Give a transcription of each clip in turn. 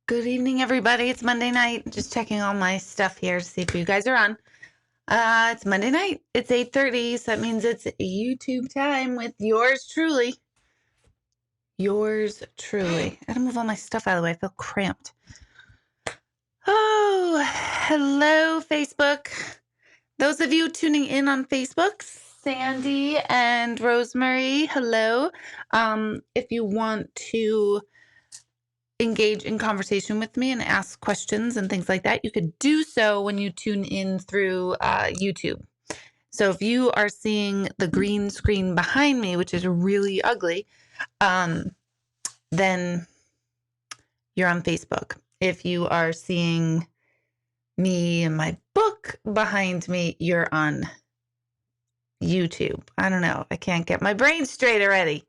Good evening, everybody. It's Monday night. Just checking all my stuff here to see if you guys are on. It's Monday night. It's 8:30, so that means it's YouTube time with yours truly. Yours truly. I gotta move all my stuff out of the way. I feel cramped. Oh, hello, Facebook. Those of you tuning in on Facebook, Sandy and Rosemary, hello. If you want to engage in conversation with me and ask questions and things like that, you could do so when you tune in through YouTube. So if you are seeing the green screen behind me, which is really ugly, then you're on Facebook. If you are seeing me and my book behind me, you're on YouTube. I don't know. I can't get my brain straight already.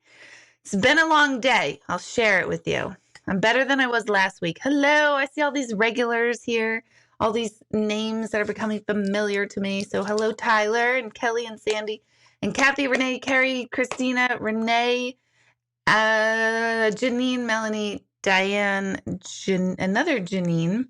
It's been a long day. I'll share it with you. I'm better than I was last week. Hello, I see all these regulars here, all these names that are becoming familiar to me. So hello, Tyler and Kelly and Sandy and Kathy, Renee, Carrie, Christina, Renee, Janine, Melanie, Diane, another Janine,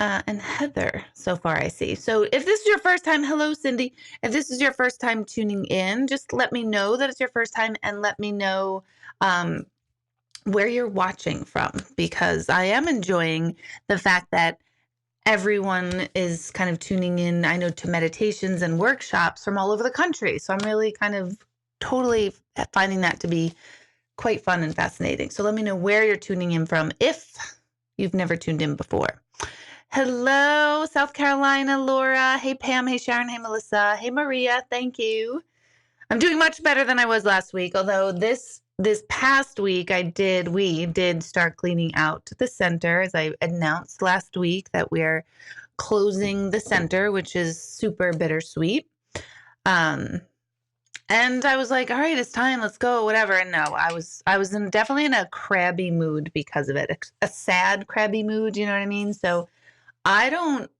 and Heather so far I see. So if this is your first time, hello, Cindy. If this is your first time tuning in, just let me know that it's your first time and let me know where you're watching from, because I am enjoying the fact that everyone is kind of tuning in, I know, to meditations and workshops from all over the country. So I'm really kind of totally finding that to be quite fun and fascinating. So let me know where you're tuning in from if you've never tuned in before. Hello, South Carolina, Laura. Hey, Pam. Hey, Sharon. Hey, Melissa. Hey, Maria. Thank you. I'm doing much better than I was last week, although this past week we did start cleaning out the center, as I announced last week that we're closing the center, which is super bittersweet. And I was like, all right, it's time, let's go, whatever. And no, I was definitely in a crabby mood because of it, a sad crabby mood, you know what I mean? So I don't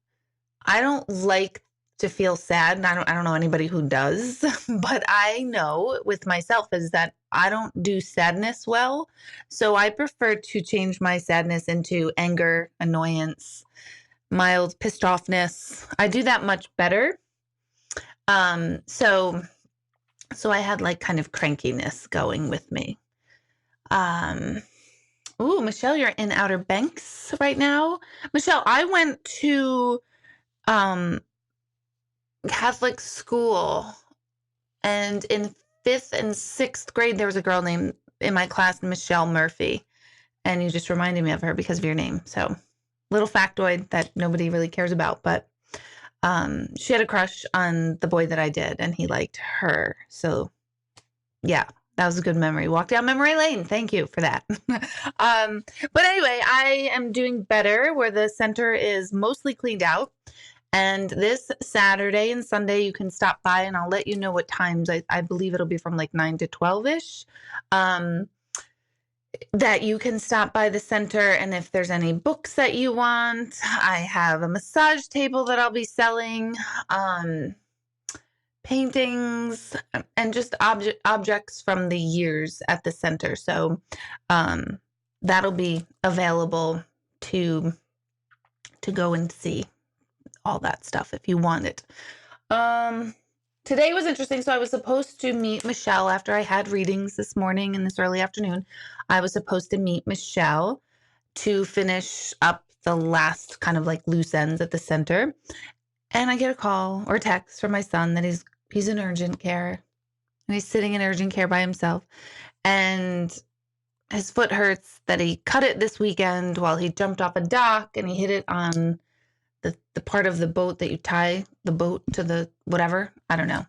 like to feel sad, and I don't know anybody who does, but I know with myself is that I don't do sadness well. So I prefer to change my sadness into anger, annoyance, mild pissed offness. I do that much better. So I had like kind of crankiness going with me. Ooh, Michelle, you're in Outer Banks right now. Michelle, I went to Catholic school, and in 5th and 6th grade there was a girl named in my class, Michelle Murphy, and you just reminded me of her because of your name. So little factoid that nobody really cares about, but she had a crush on the boy that I did, and he liked her. So yeah, that was a good memory. Walk down memory lane. Thank you for that. But anyway, I am doing better, where the center is mostly cleaned out. And this Saturday and Sunday, you can stop by, and I'll let you know what times. I believe it'll be from like 9 to 12-ish, that you can stop by the center. And if there's any books that you want, I have a massage table that I'll be selling, paintings, and just objects from the years at the center. So that'll be available to go and see all that stuff if you want it. Today was interesting. So I was supposed to meet Michelle after I had readings this morning and this early afternoon. I was supposed to meet Michelle to finish up the last kind of like loose ends at the center. And I get a call or text from my son that he's in urgent care, and he's sitting in urgent care by himself, and his foot hurts, that he cut it this weekend while he jumped off a dock, and he hit it on the part of the boat that you tie the boat to the whatever. I don't know.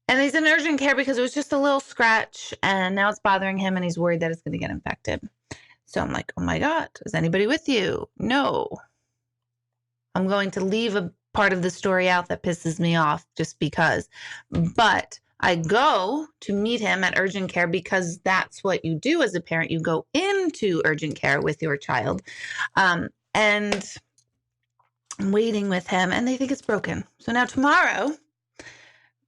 And he's in urgent care because it was just a little scratch, and now it's bothering him, and he's worried that it's going to get infected. So I'm like, oh my God, is anybody with you? No. I'm going to leave a part of the story out that pisses me off just because. But I go to meet him at urgent care because that's what you do as a parent. You go into urgent care with your child. And I'm waiting with him, and they think it's broken. So now tomorrow,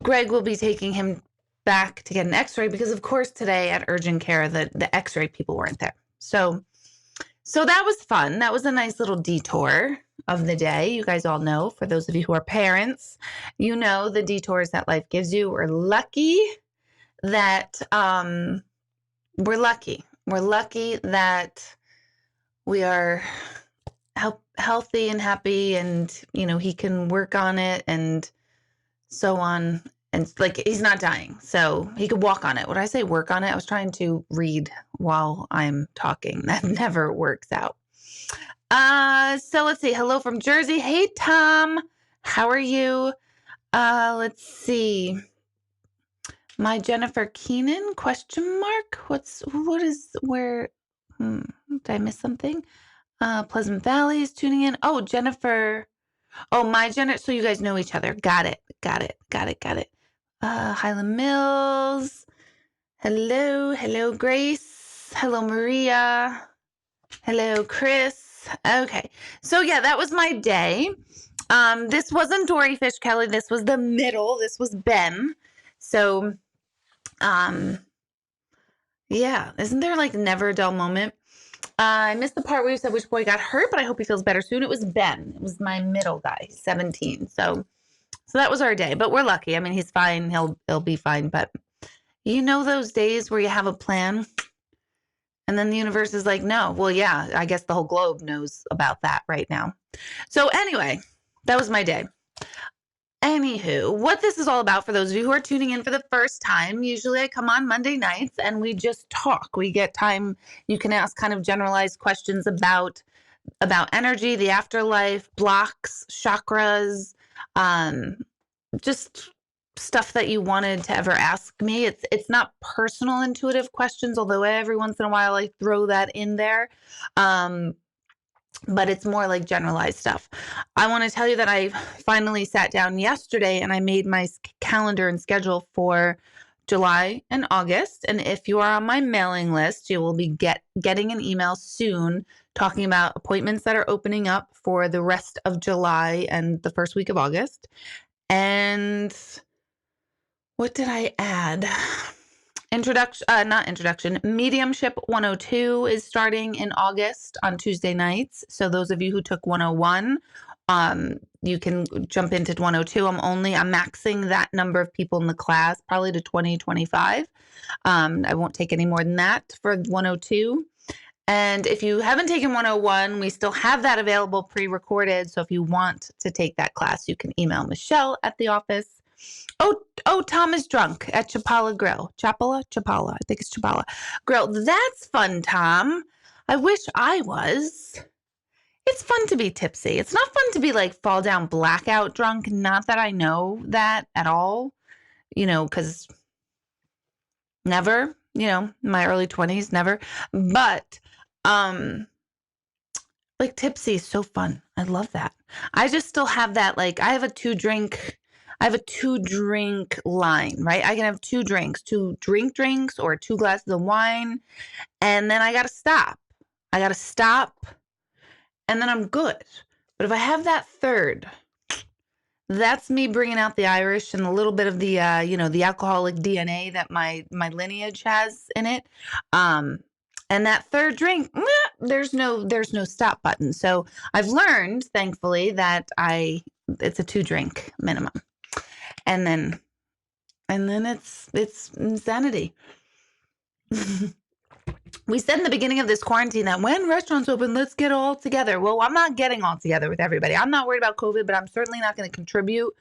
Greg will be taking him back to get an x-ray because, of course, today at urgent care, the x-ray people weren't there. So So that was fun. That was a nice little detour of the day. You guys all know, for those of you who are parents, you know the detours that life gives you. We're lucky that we're lucky. We're lucky that we are healthy and happy, and he can work on it and so on. And like, he's not dying, so he could walk on it. Would I say work on it? I was trying to read while I'm talking. That never works out. So let's see. Hello from Jersey. Hey, Tom. How are you? Let's see. My Jennifer Keenan, question mark? Where? Did I miss something? Pleasant Valley is tuning in. Oh, Jennifer. Oh, my Jennifer. So you guys know each other. Got it. Highland Mills. Hello, Grace. Hello, Maria. Hello, Chris. Okay. So yeah, that was my day. This wasn't Dory Fish Kelly. This was the middle. This was Ben. So, yeah, isn't there like never a dull moment? I missed the part where you said which boy got hurt, but I hope he feels better soon. It was Ben. It was my middle guy, 17. So that was our day, but we're lucky. I mean, he's fine. He'll be fine. But those days where you have a plan and then the universe is like, no. Well, yeah, I guess the whole globe knows about that right now. So anyway, that was my day. Anywho, what this is all about, for those of you who are tuning in for the first time, usually I come on Monday nights and we just talk. We get time. You can ask kind of generalized questions about energy, the afterlife, blocks, chakras, just stuff that you wanted to ever ask me. It's not personal intuitive questions, although every once in a while I throw that in there. But it's more like generalized stuff. I want to tell you that I finally sat down yesterday and I made my calendar and schedule for July and August. And if you are on my mailing list, you will be getting an email soon talking about appointments that are opening up for the rest of July and the first week of August. And what did I add? Mediumship 102 is starting in August on Tuesday nights. So those of you who took 101, you can jump into 102. I'm maxing that number of people in the class, probably to 20, 25. I won't take any more than that for 102. And if you haven't taken 101, we still have that available pre-recorded. So if you want to take that class, you can email Michelle at the office. Oh, Tom is drunk at Chapala Grill. Chapala? I think it's Chapala Grill. That's fun, Tom. I wish I was. It's fun to be tipsy. It's not fun to be like fall down blackout drunk. Not that I know that at all, because never, my early 20s, never. But, like tipsy is so fun. I love that. I just still have that, like I have a two drink line, right? I can have 2 drinks, 2 drinks or 2 glasses of wine. And then I got to stop. And then I'm good. But if I have that third, that's me bringing out the Irish and a little bit of the, the alcoholic DNA that my lineage has in it. And that third drink, there's no stop button. So I've learned, thankfully, that it's a 2 drink minimum. And then it's insanity. We said in the beginning of this quarantine that when restaurants open, let's get all together. Well, I'm not getting all together with everybody. I'm not worried about COVID, but I'm certainly not going to contribute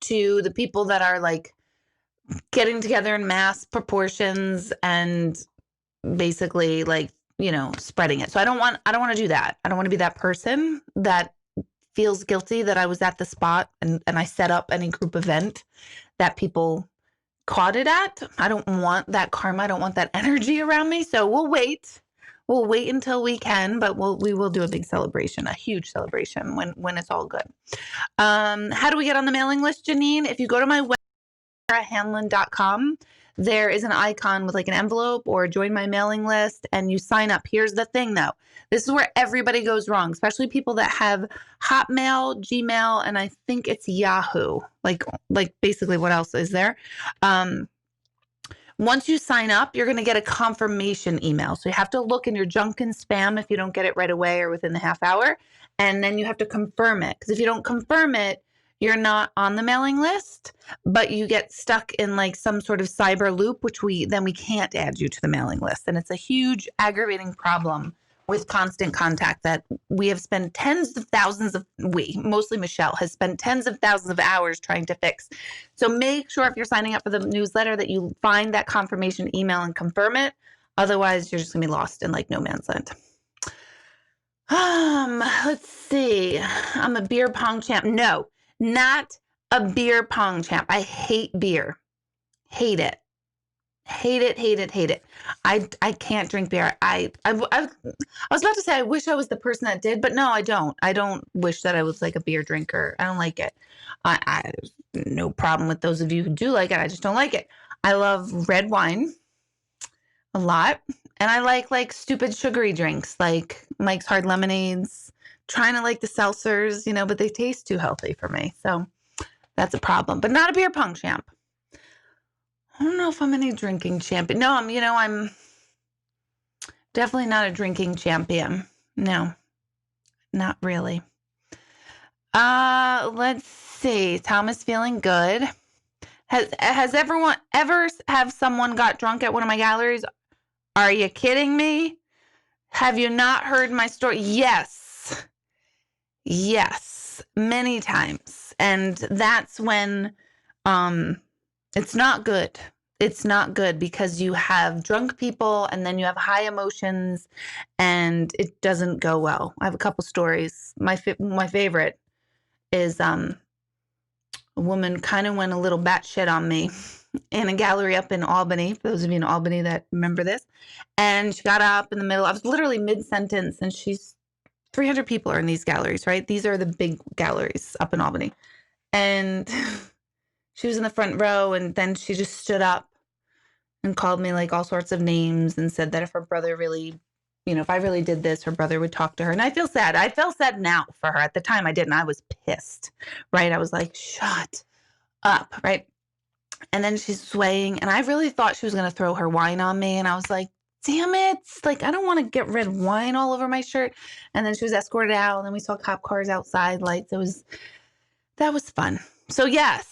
to the people that are like getting together in mass proportions and basically like, spreading it. So I don't want to do that. I don't want to be that person that feels guilty that I was at the spot and I set up any group event that people caught it at. I don't want that karma. I don't want that energy around me. So we'll wait. We'll wait until we can, but we will do a big celebration, a huge celebration when it's all good. How do we get on the mailing list, Janine? If you go to my website at hanlon.com, there is an icon with like an envelope or join my mailing list and you sign up. Here's the thing though. This is where everybody goes wrong, especially people that have Hotmail, Gmail, and I think it's Yahoo. Like basically what else is there? Once you sign up, you're going to get a confirmation email. So you have to look in your junk and spam if you don't get it right away or within the half hour. And then you have to confirm it. Because if you don't confirm it, you're not on the mailing list, but you get stuck in like some sort of cyber loop, which we can't add you to the mailing list. And it's a huge aggravating problem with constant contact that we have spent mostly Michelle, has spent tens of thousands of hours trying to fix. So make sure if you're signing up for the newsletter that you find that confirmation email and confirm it. Otherwise, you're just going to be lost in like no man's land. Let's see. I'm a beer pong champ. No, not a beer pong champ. I hate beer. Hate it. Hate it, hate it, hate it. I can't drink beer. I was about to say I wish I was the person that did, but no, I don't. I don't wish that I was like a beer drinker. I don't like it. I no problem with those of you who do like it. I just don't like it. I love red wine a lot, and I like stupid sugary drinks like Mike's Hard Lemonades. Trying to like the seltzers, but they taste too healthy for me. So that's a problem. But not a beer pong champ. I don't know if I'm any drinking champion. No, I'm definitely not a drinking champion. No, not really. Let's see. Thomas feeling good. Has everyone ever have someone got drunk at one of my galleries? Are you kidding me? Have you not heard my story? Yes. Yes, many times. And that's when it's not good. It's not good because you have drunk people and then you have high emotions and it doesn't go well. I have a couple stories. My favorite is a woman kind of went a little batshit on me in a gallery up in Albany, for those of you in Albany that remember this. And she got up in the middle. I was literally mid-sentence and 300 people are in these galleries, right? These are the big galleries up in Albany. And she was in the front row and then she just stood up and called me like all sorts of names and said that if her brother really, if I really did this, her brother would talk to her. And I feel sad. I feel sad now for her. At the time I didn't. I was pissed, right? I was like, shut up, right? And then she's swaying and I really thought she was going to throw her wine on me. And I was like, damn it. Like, I don't want to get red wine all over my shirt. And then she was escorted out and then we saw cop cars outside, lights. That was fun. So yes.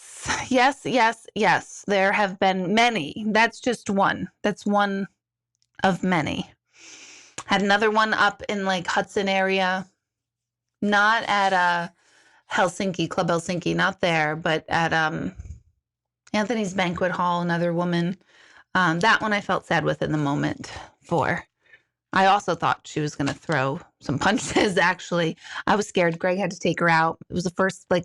There have been many. That's just one. That's one of many. Had another one up in like Hudson area, not at Helsinki, Club Helsinki, not there, but at Anthony's Banquet Hall, another woman. That one I felt sad with in the moment for. I also thought she was going to throw some punches, actually. I was scared. Greg had to take her out. It was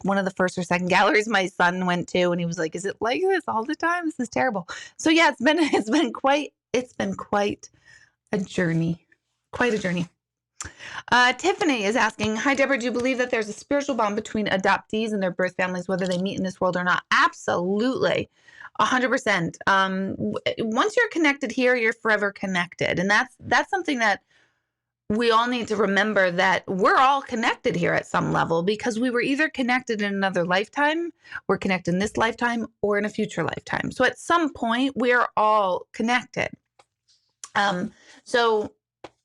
one of the first or second galleries my son went to, and he was like, is it like this all the time? This is terrible. So yeah, it's been quite a journey. Quite a journey. Tiffany is asking, hi, Deborah, do you believe that there's a spiritual bond between adoptees and their birth families, whether they meet in this world or not? Absolutely. 100%. Once you're connected here, you're forever connected. And that's something that we all need to remember, that we're all connected here at some level because we were either connected in another lifetime, we're connected in this lifetime, or in a future lifetime. So at some point, we're all connected. So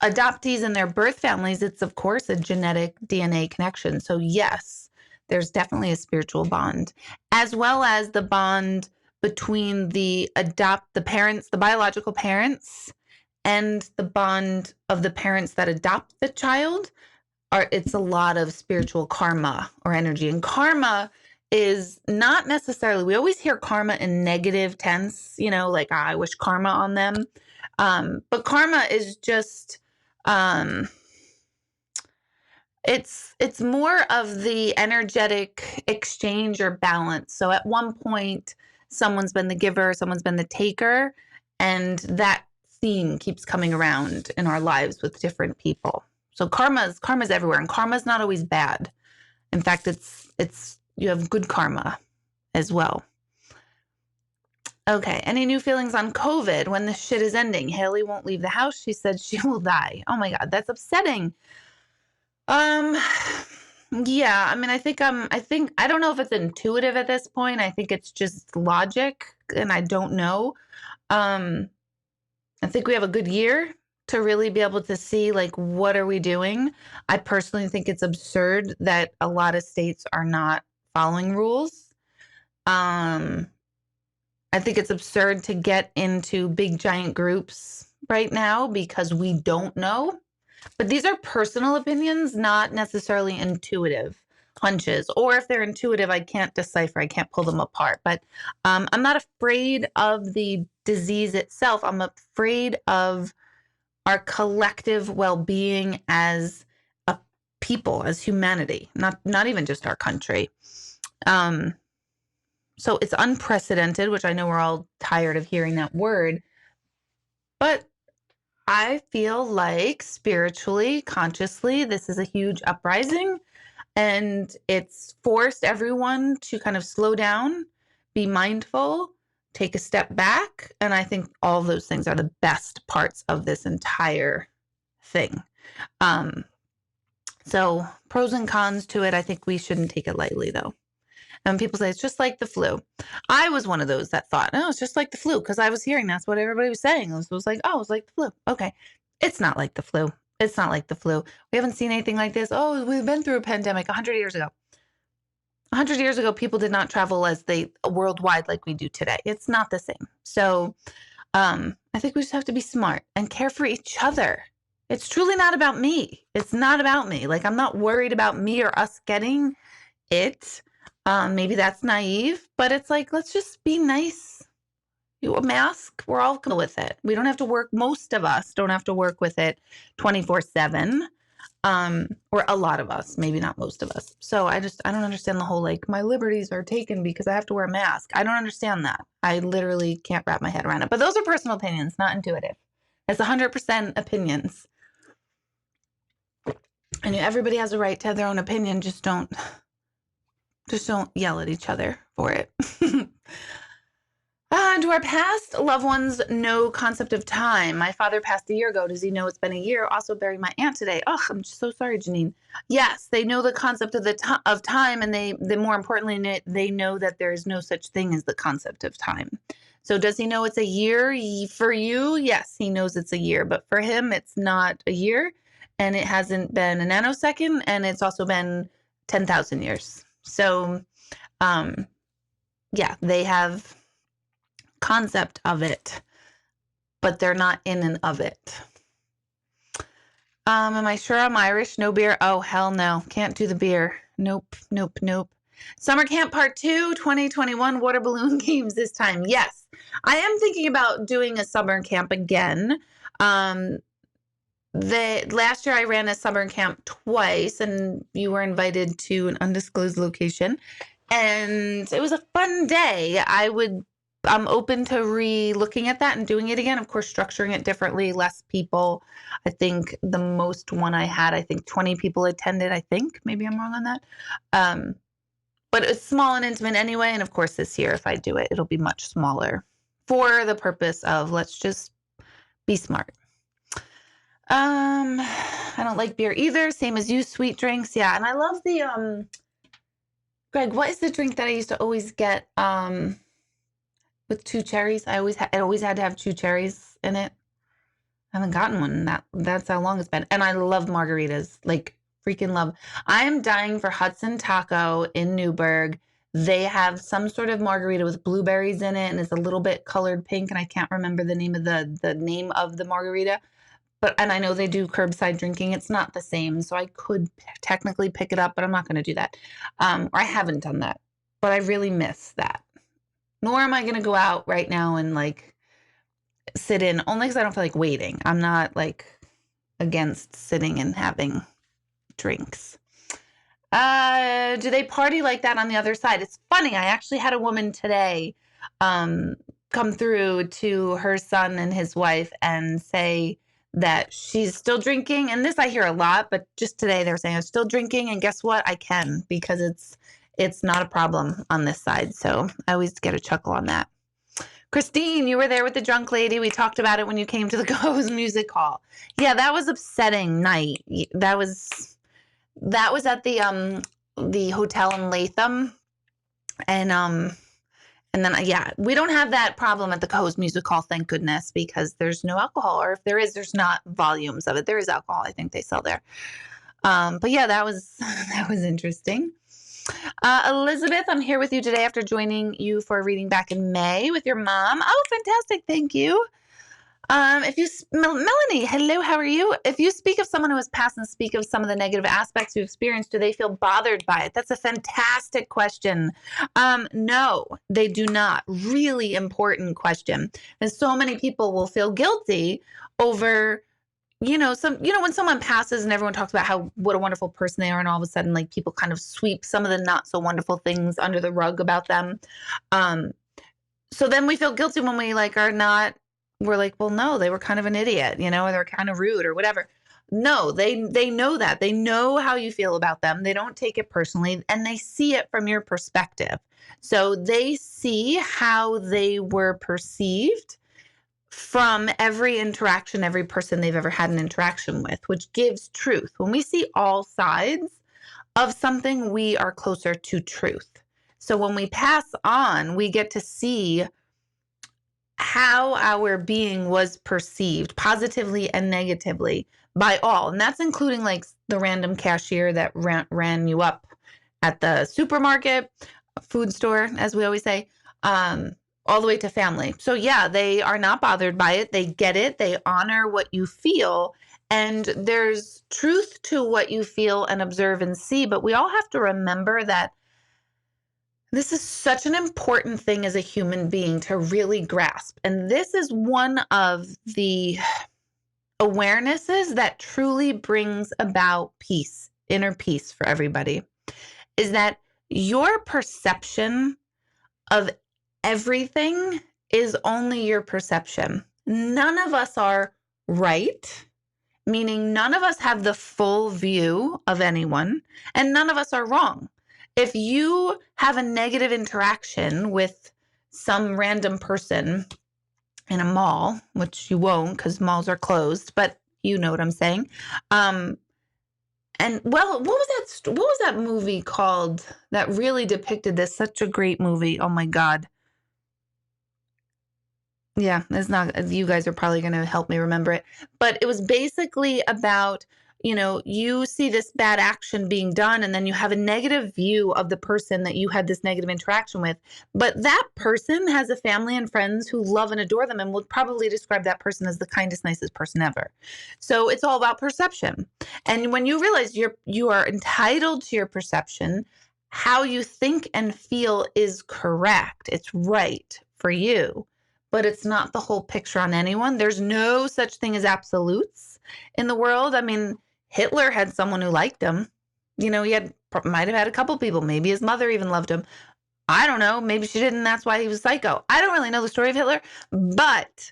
adoptees and their birth families, it's of course a genetic DNA connection. So yes, there's definitely a spiritual bond, as well as the bond between the parents, the biological parents, and the bond of the parents that adopt the child. It's a lot of spiritual karma or energy. And karma is not necessarily, we always hear karma in negative tense, like I wish karma on them. But karma is just, it's more of the energetic exchange or balance. So at one point, someone's been the giver, someone's been the taker, and that theme keeps coming around in our lives with different people. So karma's everywhere, and karma's not always bad. In fact, it's you have good karma as well. Okay, any new feelings on COVID when this shit is ending? Haley won't leave the house. She said she will die. Oh my God, that's upsetting. Yeah, I mean, I don't know if it's intuitive at this point. I think it's just logic, and I don't know. I think we have a good year to really be able to see, like, what are we doing? I personally think it's absurd that a lot of states are not following rules. Um, I think it's absurd to get into big giant groups right now because we don't know. But these are personal opinions, not necessarily intuitive hunches. Or if they're intuitive, I can't decipher, I can't pull them apart. But I'm not afraid of the disease itself. I'm afraid of our collective well-being as a people, as humanity, not even just our country. So it's unprecedented, which I know we're all tired of hearing that word, but I feel like spiritually, consciously, this is a huge uprising, and it's forced everyone to kind of slow down, be mindful, take a step back. And I think all those things are the best parts of this entire thing. So pros and cons to it. I think we shouldn't take it lightly, though. And people say it's just like the flu. I was one of those that thought, no, it's just like the flu, because I was hearing that's what everybody was saying. It was like, oh, it's like the flu. Okay. It's not like the flu. It's not like the flu. We haven't seen anything like this. Oh, we've been through a pandemic 100 years ago. 100 years ago, people did not travel as they worldwide like we do today. It's not the same. So I think we just have to be smart and care for each other. It's truly not about me. It's not about me. Like, I'm not worried about me or us getting it. Maybe that's naive, but it's like, let's just be nice. A mask, we're all cool with it. We don't have to work. Most of us don't have to work with it 24/7. Or a lot of us, maybe not most of us. So I don't understand the whole, like, my liberties are taken because I have to wear a mask. I don't understand that. I literally can't wrap my head around it. But those are personal opinions, not intuitive. It's 100% opinions. And everybody has a right to have their own opinion. Just don't yell at each other for it. Do our past loved ones know concept of time? My father passed a year ago. Does he know it's been a year? Also buried my aunt today. Oh, I'm just so sorry, Janine. Yes, they know the concept of time, and they more importantly, they know that there is no such thing as the concept of time. So does he know it's a year for you? Yes, he knows it's a year, but for him, it's not a year, and it hasn't been a nanosecond, and it's also been 10,000 years. So, yeah, they have concept of it, but they're not in and of it. Am I sure I'm Irish? No beer? Oh, hell no. Can't do the beer. Nope. Summer camp part 2, 2021 water balloon games this time. Yes, I am thinking about doing a summer camp again. Last year I ran a summer camp twice, and you were invited to an undisclosed location, and it was a fun day. I'm open to re-looking at that and doing it again. Of course, structuring it differently, less people. I think the most one I had, 20 people attended, I think. Maybe I'm wrong on that. But it's small and intimate anyway. And of course, this year, if I do it, it'll be much smaller for the purpose of let's just be smart. I don't like beer either. Same as you, sweet drinks. Yeah. And I love the, Greg, what is the drink that I used to always get, with 2 cherries? It always had to have 2 cherries in it. I haven't gotten one. That's how long it's been. And I love margaritas, like freaking love. I am dying for Hudson Taco in Newburgh. They have some sort of margarita with blueberries in it, and it's a little bit colored pink, and I can't remember the name of the name of the margarita. And I know they do curbside drinking. It's not the same, so I could technically pick it up, but I'm not going to do that. Or I haven't done that, but I really miss that. Nor am I going to go out right now and like sit in, only because I don't feel like waiting. I'm not like against sitting and having drinks. Do they party like that on the other side? It's funny. I actually had a woman today come through to her son and his wife and say that she's still drinking. And this I hear a lot, but just today they were saying I'm still drinking. And guess what? I can, because it's not a problem on this side. So I always get a chuckle on that. Christine, you were there with the drunk lady. We talked about it when you came to the Go's Music Hall. Yeah, that was upsetting night. That was at the hotel in Latham, and And then, yeah, we don't have that problem at the Coast Music Hall, thank goodness, because there's no alcohol. Or if there is, there's not volumes of it. There is alcohol, I think they sell there. But yeah, that was interesting. Elizabeth, I'm here with you today after joining you for a reading back in May with your mom. Oh, fantastic. Thank you. Melanie, hello, how are you? If you speak of someone who has passed and speak of some of the negative aspects you experienced, do they feel bothered by it? That's a fantastic question. No, they do not. Really important question. And so many people will feel guilty over, when someone passes and everyone talks about what a wonderful person they are, and all of a sudden, like, people kind of sweep some of the not so wonderful things under the rug about them. So then we feel guilty when we we're like, well, no, they were kind of an idiot, or they're kind of rude or whatever. No, they know that. They know how you feel about them. They don't take it personally, and they see it from your perspective. So they see how they were perceived from every interaction, every person they've ever had an interaction with, which gives truth. When we see all sides of something, we are closer to truth. So when we pass on, we get to see how our being was perceived positively and negatively by all. And that's including like the random cashier that ran you up at the supermarket, food store, as we always say, all the way to family. So yeah, they are not bothered by it. They get it. They honor what you feel. And there's truth to what you feel and observe and see. But we all have to remember that this is such an important thing as a human being to really grasp. And this is one of the awarenesses that truly brings about peace, inner peace for everybody, is that your perception of everything is only your perception. None of us are right, meaning none of us have the full view of anyone, and none of us are wrong. If you have a negative interaction with some random person in a mall, which you won't because malls are closed, but you know what I'm saying. And well, what was that movie called that really depicted this? Such a great movie. Oh my God. Yeah, it's not, you guys are probably going to help me remember it, but it was basically about, you see this bad action being done, and then you have a negative view of the person that you had this negative interaction with. But that person has a family and friends who love and adore them and will probably describe that person as the kindest, nicest person ever. So it's all about perception. And when you realize you are entitled to your perception, how you think and feel is correct. It's right for you. But it's not the whole picture on anyone. There's no such thing as absolutes in the world. I mean, Hitler had someone who liked him. He might have had a couple people. Maybe his mother even loved him. I don't know. Maybe she didn't. That's why he was psycho. I don't really know the story of Hitler. But,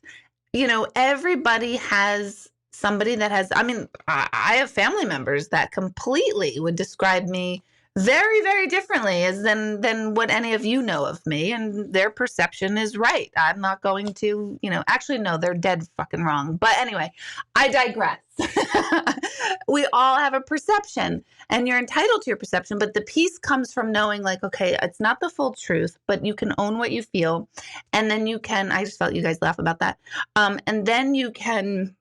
everybody has somebody that has, I have family members that completely would describe me very, very differently than what any of you know of me, and their perception is right. I'm not going to, actually, no, they're dead fucking wrong. But anyway, I digress. We all have a perception, and you're entitled to your perception, but the peace comes from knowing, like, okay, it's not the full truth, but you can own what you feel, and then you can, I just felt you guys laugh about that, and then you can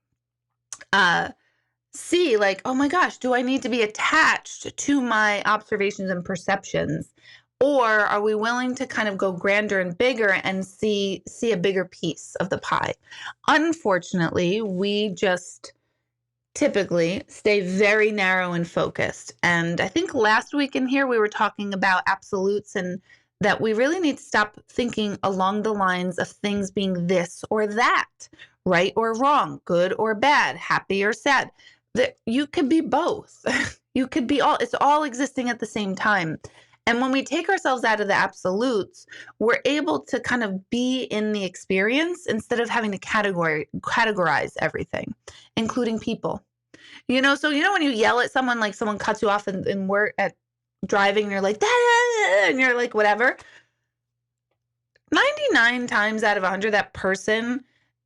see, like, oh my gosh, do I need to be attached to my observations and perceptions? Or are we willing to kind of go grander and bigger and see a bigger piece of the pie? Unfortunately, we just typically stay very narrow and focused. And I think last week in here, we were talking about absolutes, and that we really need to stop thinking along the lines of things being this or that, right or wrong, good or bad, happy or sad. That you could be both. You could be all, it's all existing at the same time. And when we take ourselves out of the absolutes, we're able to kind of be in the experience instead of having to categorize everything, including people. So when you yell at someone, like someone cuts you off and we're at driving, and you're like, and you're like, whatever. 99 times out of 100, that person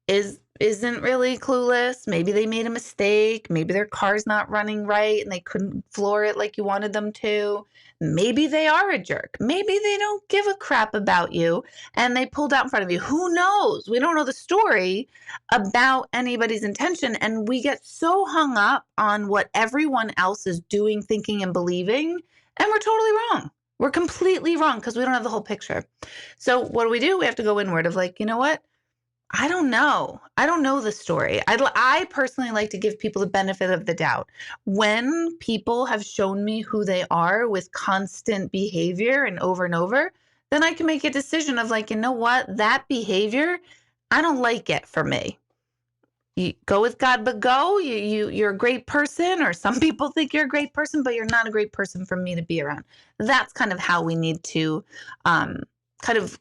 is isn't really clueless. Maybe they made a mistake. Maybe their car's not running right and they couldn't floor it like you wanted them to. Maybe they are a jerk. Maybe they don't give a crap about you and they pulled out in front of you. Who knows? We don't know the story about anybody's intention. And we get so hung up on what everyone else is doing, thinking, and believing. And we're totally wrong. We're completely wrong because we don't have the whole picture. So what do? We have to go inward of like, you know what? I don't know. I don't know the story. I personally like to give people the benefit of the doubt. When people have shown me who they are with constant behavior and over, then I can make a decision of like, you know what? That behavior, I don't like it for me. You go with God, but go. You're a great person, or some people think you're a great person, but you're not a great person for me to be around. That's kind of how we need to kind of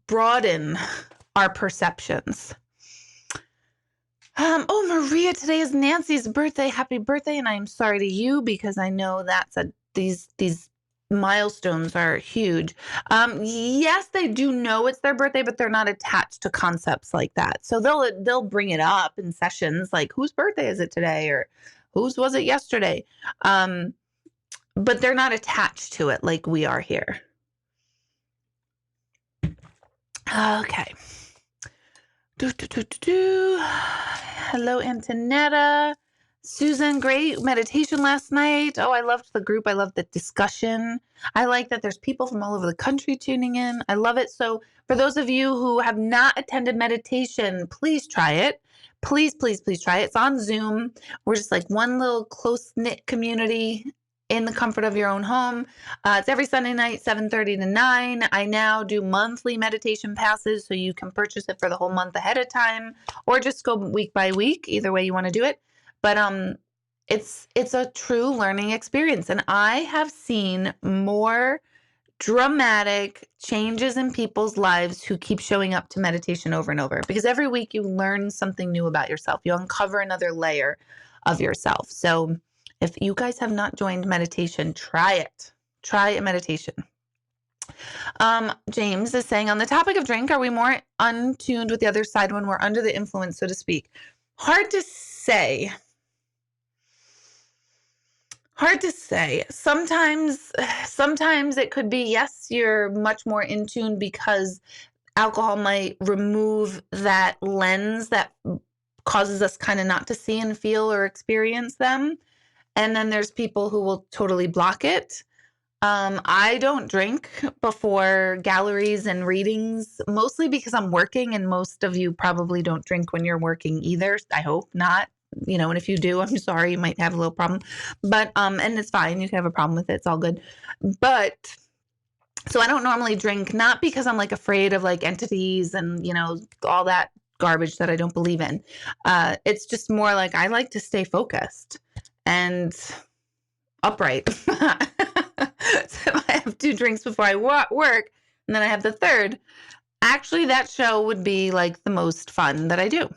broaden our perceptions. Oh, Maria, today is Nancy's birthday. Happy birthday. And I'm sorry to you because I know these milestones are huge. Yes, they do know it's their birthday, but they're not attached to concepts like that. So they'll bring it up in sessions like whose birthday is it today or whose was it yesterday? But they're not attached to it like we are here. Okay. Hello, Antonetta. Susan, great meditation last night. Oh, I loved the group. I loved the discussion. I like that there's people from all over the country tuning in. I love it. So for those of you who have not attended meditation, please try it. Please, please, please try it. It's on Zoom. We're just like one little close-knit community in the comfort of your own home. It's every Sunday night, 7:30 to 9. I now do monthly meditation passes, so you can purchase it for the whole month ahead of time, or just go week by week. Either way you want to do it. But it's a true learning experience, and I have seen more dramatic changes in people's lives who keep showing up to meditation over and over, because every week you learn something new about yourself. You uncover another layer of yourself. So if you guys have not joined meditation, try it. Try a meditation. James is saying, on the topic of drink, are we more untuned with the other side when we're under the influence, so to speak? Hard to say. Hard to say. Sometimes it could be, yes, you're much more in tune because alcohol might remove that lens that causes us kind of not to see and feel or experience them. And then there's people who will totally block it. I don't drink before galleries and readings, mostly because I'm working, and most of you probably don't drink when you're working either. I hope not. And if you do, I'm sorry, you might have a little problem, but, and it's fine. You can have a problem with it. It's all good. But so I don't normally drink, not because I'm like afraid of like entities and, all that garbage that I don't believe in. It's just more like I like to stay focused and upright. So if I have 2 drinks before I work and then I have the third, actually that show would be like the most fun that I do.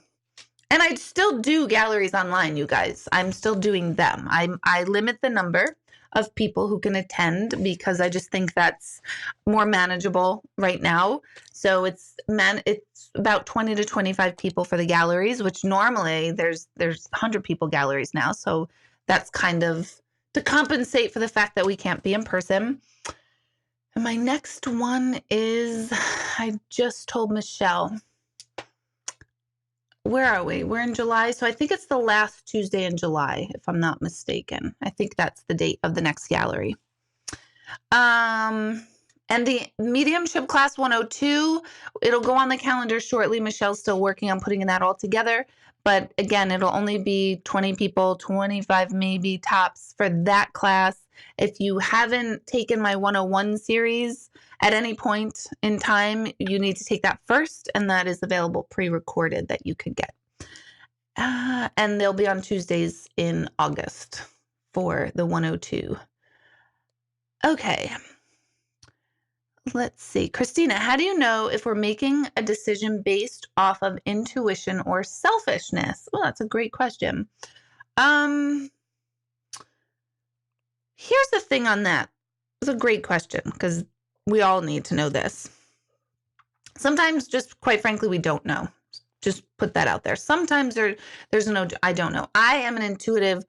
And I still do galleries online, you guys. I'm still doing them. I limit the number of people who can attend because I just think that's more manageable right now. So it's about 20 to 25 people for the galleries, which normally there's 100 people galleries now. So that's kind of to compensate for the fact that we can't be in person. And my next one is, I just told Michelle, where are we? We're in July. So I think it's the last Tuesday in July, if I'm not mistaken. I think that's the date of the next gallery. And the mediumship class 102, it'll go on the calendar shortly. Michelle's still working on putting that all together. But again, it'll only be 20 people, 25 maybe tops for that class. If you haven't taken my 101 series at any point in time, you need to take that first, and that is available pre-recorded that you could get. And they'll be on Tuesdays in August for the 102. Okay. Let's see. Christina, how do you know if we're making a decision based off of intuition or selfishness? Well, that's a great question. Here's the thing on that. It's a great question because we all need to know this. Sometimes, just quite frankly, we don't know. Just put that out there. Sometimes there's no, I don't know. I am an intuitive,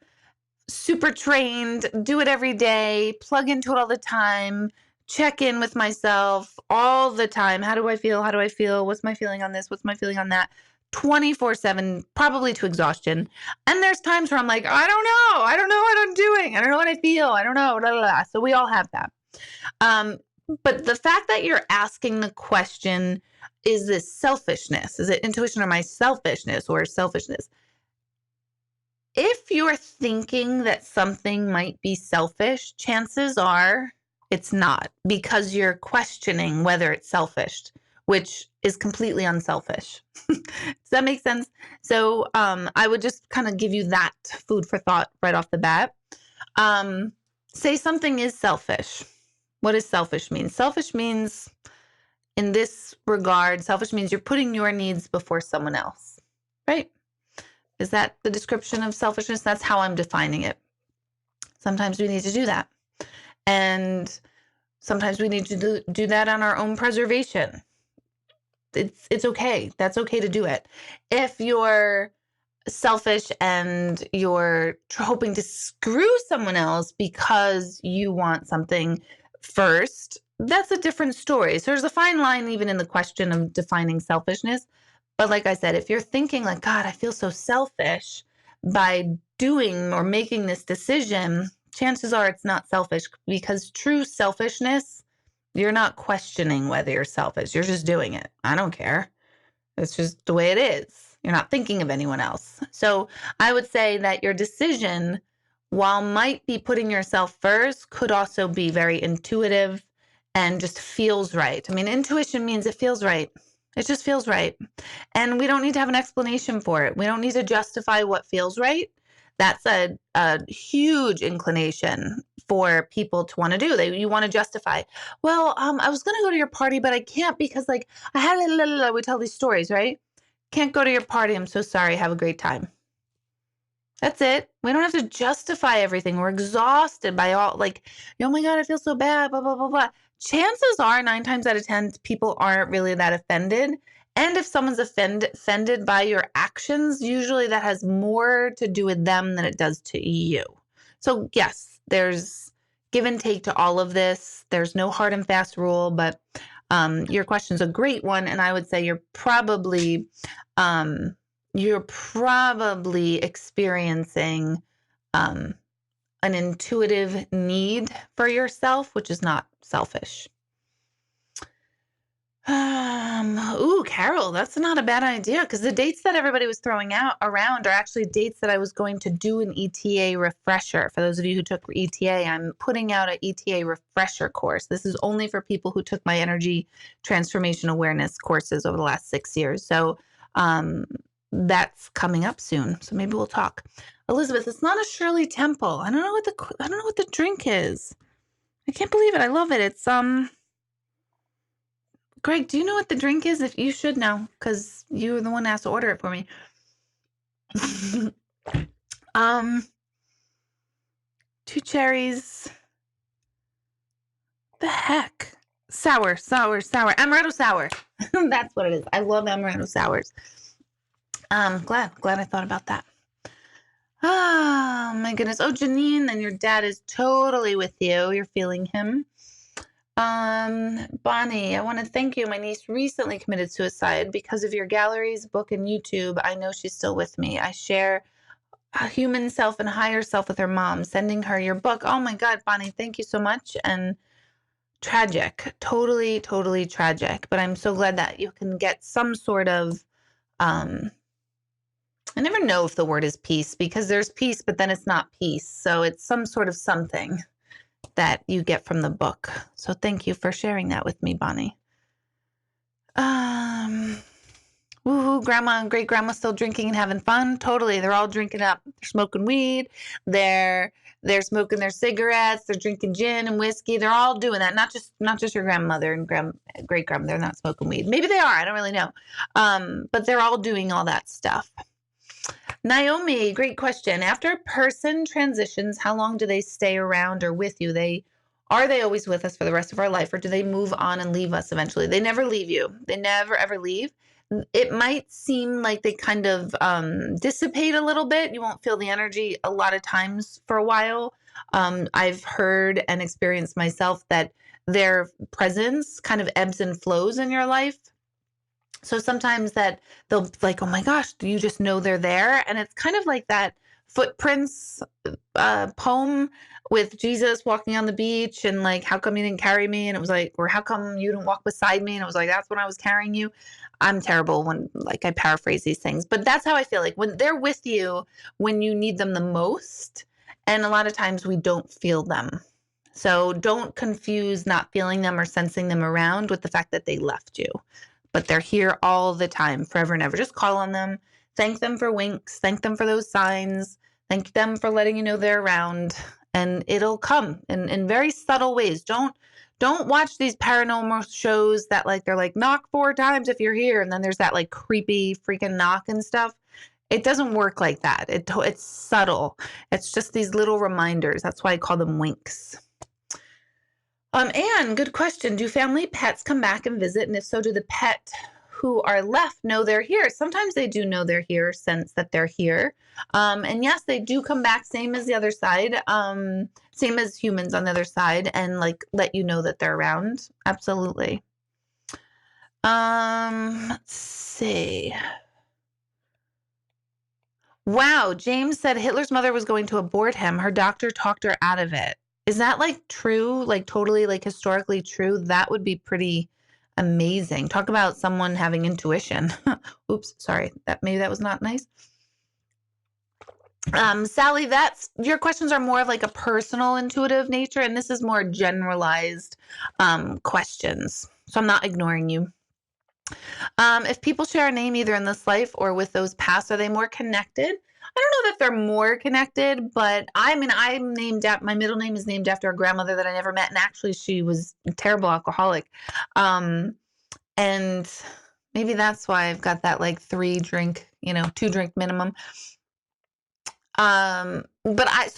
super trained, do it every day, plug into it all the time, check in with myself all the time. How do I feel? How do I feel? What's my feeling on this? What's my feeling on that? 24/7, probably to exhaustion. And there's times where I'm like, I don't know. I don't know what I'm doing. I don't know what I feel. I don't know. Blah, blah, blah. So we all have that. But the fact that you're asking the question, is this selfishness? Is it intuition or my selfishness or selfishness? If you're thinking that something might be selfish, chances are it's not, because you're questioning whether it's selfish, which is completely unselfish. Does that make sense? So I would just kind of give you that food for thought right off the bat. Say something is selfish. What does selfish mean? Selfish means, in this regard, selfish means you're putting your needs before someone else, right? Is that the description of selfishness? That's how I'm defining it. Sometimes we need to do that. And sometimes we need to do that on our own preservation. It's okay. That's okay to do it. If you're selfish and you're hoping to screw someone else because you want something first, that's a different story. So there's a fine line even in the question of defining selfishness. But like I said, if you're thinking like, God, I feel so selfish by doing or making this decision, chances are it's not selfish, because true selfishness, you're not questioning whether you're selfish. You're just doing it. I don't care. It's just the way it is. You're not thinking of anyone else. So I would say that your decision, while might be putting yourself first, could also be very intuitive and just feels right. I mean, intuition means it feels right. It just feels right. And we don't need to have an explanation for it. We don't need to justify what feels right. That's a huge inclination for people to want to do. You want to justify. Well, I was going to go to your party, but I can't because like I had we tell these stories, right? Can't go to your party. I'm so sorry. Have a great time. That's it. We don't have to justify everything. We're exhausted by all like, oh my God, I feel so bad, blah, blah, blah, blah. Chances are 9 times out of 10, people aren't really that offended. And if someone's offended by your actions, usually that has more to do with them than it does to you. So yes, there's give and take to all of this. There's no hard and fast rule, but your question's a great one. And I would say you're probably experiencing an intuitive need for yourself, which is not selfish. Carol, that's not a bad idea, because the dates that everybody was throwing around are actually dates that I was going to do an ETA refresher. For those of you who took ETA, I'm putting out an ETA refresher course. This is only for people who took my energy transformation awareness courses over the last 6 years. So that's coming up soon. So maybe we'll talk. Elizabeth, it's not a Shirley Temple. I don't know what the drink is. I can't believe it. I love it. It's Greg, do you know what the drink is? If you should know, because you were the one that has to order it for me. 2 cherries. The heck? Sour. Amaretto sour. That's what it is. I love amaretto sours. Glad I thought about that. Oh my goodness. Oh, Janine, then your dad is totally with you. You're feeling him. Bonnie, I want to thank you. My niece recently committed suicide because of your galleries, book, and YouTube. I know she's still with me. I share a human self and higher self with her mom, sending her your book. Oh my God, Bonnie, thank you so much. And tragic, totally tragic. But I'm so glad that you can get some sort of, I never know if the word is peace, because there's peace, but then it's not peace. So it's some sort of something that you get from the book. So thank you for sharing that with me, Bonnie. Woohoo, grandma and great grandma still drinking and having fun. Totally. They're all drinking up. They're smoking weed. They're smoking their cigarettes. They're drinking gin and whiskey. They're all doing that. Not just your grandmother and great grandma. They're not smoking weed. Maybe they are. I don't really know. But they're all doing all that stuff. Naomi, great question. After a person transitions, how long do they stay around or with you? Are they always with us for the rest of our life, or do they move on and leave us eventually? They never leave you. They never, ever leave. it might seem like they kind of dissipate a little bit. You won't feel the energy a lot of times for a while. I've heard and experienced myself that their presence kind of ebbs and flows in your life. So sometimes that they'll be like, oh my gosh, do you just know they're there? And it's kind of like that footprints poem with Jesus walking on the beach and like, how come you didn't carry me? And it was like, or how come you didn't walk beside me? And it was like, that's when I was carrying you. I'm terrible when like I paraphrase these things, but that's how I feel like when they're with you, when you need them the most. And a lot of times we don't feel them. So don't confuse not feeling them or sensing them around with the fact that they left you. But they're here all the time, forever and ever. Just call on them. Thank them for winks. Thank them for those signs. Thank them for letting you know they're around. And it'll come in very subtle ways. Don't watch these paranormal shows that like they're like knock 4 times if you're here, and then there's that like creepy freaking knock and stuff. It doesn't work like that. It's subtle. It's just these little reminders. That's why I call them winks. Anne, good question. Do family pets come back and visit? And if so, do the pet who are left know they're here? Sometimes they do know they're here, sense that they're here. And yes, they do come back, same as the other side, same as humans on the other side, and like let you know that they're around. Absolutely. Let's see. Wow, James said Hitler's mother was going to abort him. Her doctor talked her out of it. Is that like true? Like totally like historically true? That would be pretty amazing. Talk about someone having intuition. Oops, sorry. Maybe that was not nice. Sally, that's your questions are more of like a personal intuitive nature, and this is more generalized questions. So I'm not ignoring you. If people share a name either in this life or with those past, are they more connected? I don't know that they're more connected, but I mean, my middle name is named after a grandmother that I never met. And actually she was a terrible alcoholic. And maybe that's why I've got that like 2 drink minimum. So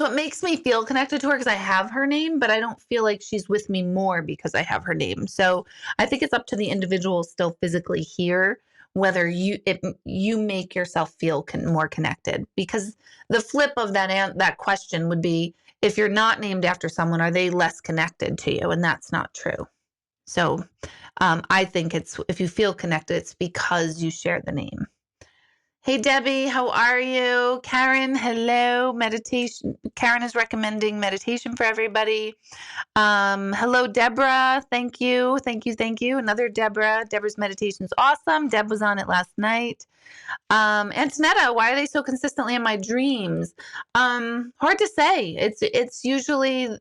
it makes me feel connected to her because I have her name, but I don't feel like she's with me more because I have her name. So I think it's up to the individual still physically here whether you make yourself feel more connected. Because the flip of that question would be, if you're not named after someone, are they less connected to you? And that's not true. So I think if you feel connected, it's because you share the name. Hey, Debbie, how are you? Karen, hello. Meditation. Karen is recommending meditation for everybody. Hello, Deborah. Thank you. Thank you. Thank you. Another Deborah. Deborah's meditation's awesome. Deb was on it last night. Antonetta, why are they so consistently in my dreams? Hard to say. It's usually,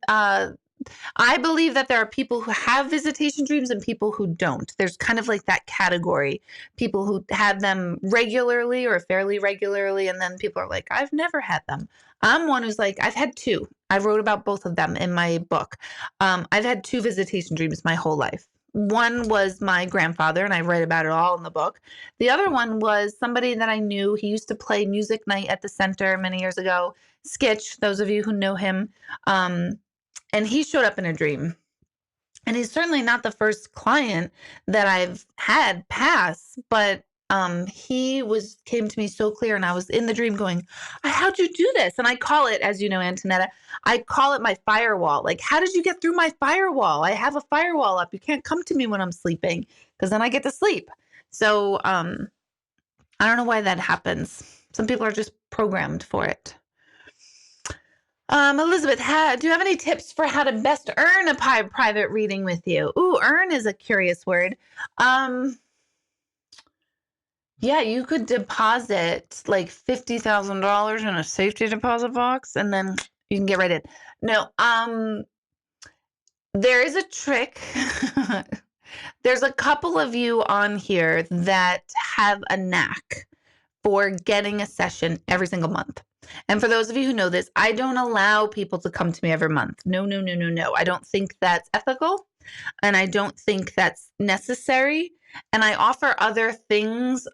I believe that there are people who have visitation dreams and people who don't. There's kind of like that category. People who have them regularly or fairly regularly, and then people are like, I've never had them. I'm one who's like, I've had 2. I wrote about both of them in my book. I've had 2 visitation dreams my whole life. One was my grandfather, and I write about it all in the book. The other one was somebody that I knew. He used to play music night at the center many years ago. Skitch, those of you who know him. And he showed up in a dream. And he's certainly not the first client that I've had pass, but he came to me so clear, and I was in the dream going, how'd you do this? And I call it, as you know, Antonetta, I call it my firewall. Like, how did you get through my firewall? I have a firewall up. You can't come to me when I'm sleeping, because then I get to sleep. So I don't know why that happens. Some people are just programmed for it. Elizabeth, do you have any tips for how to best earn a private reading with you? Ooh, earn is a curious word. Yeah, you could deposit like $50,000 in a safety deposit box, and then you can get right in. No, there is a trick. There's a couple of you on here that have a knack for getting a session every single month. And for those of you who know this, I don't allow people to come to me every month. No. I don't think that's ethical, and I don't think that's necessary. And I offer other things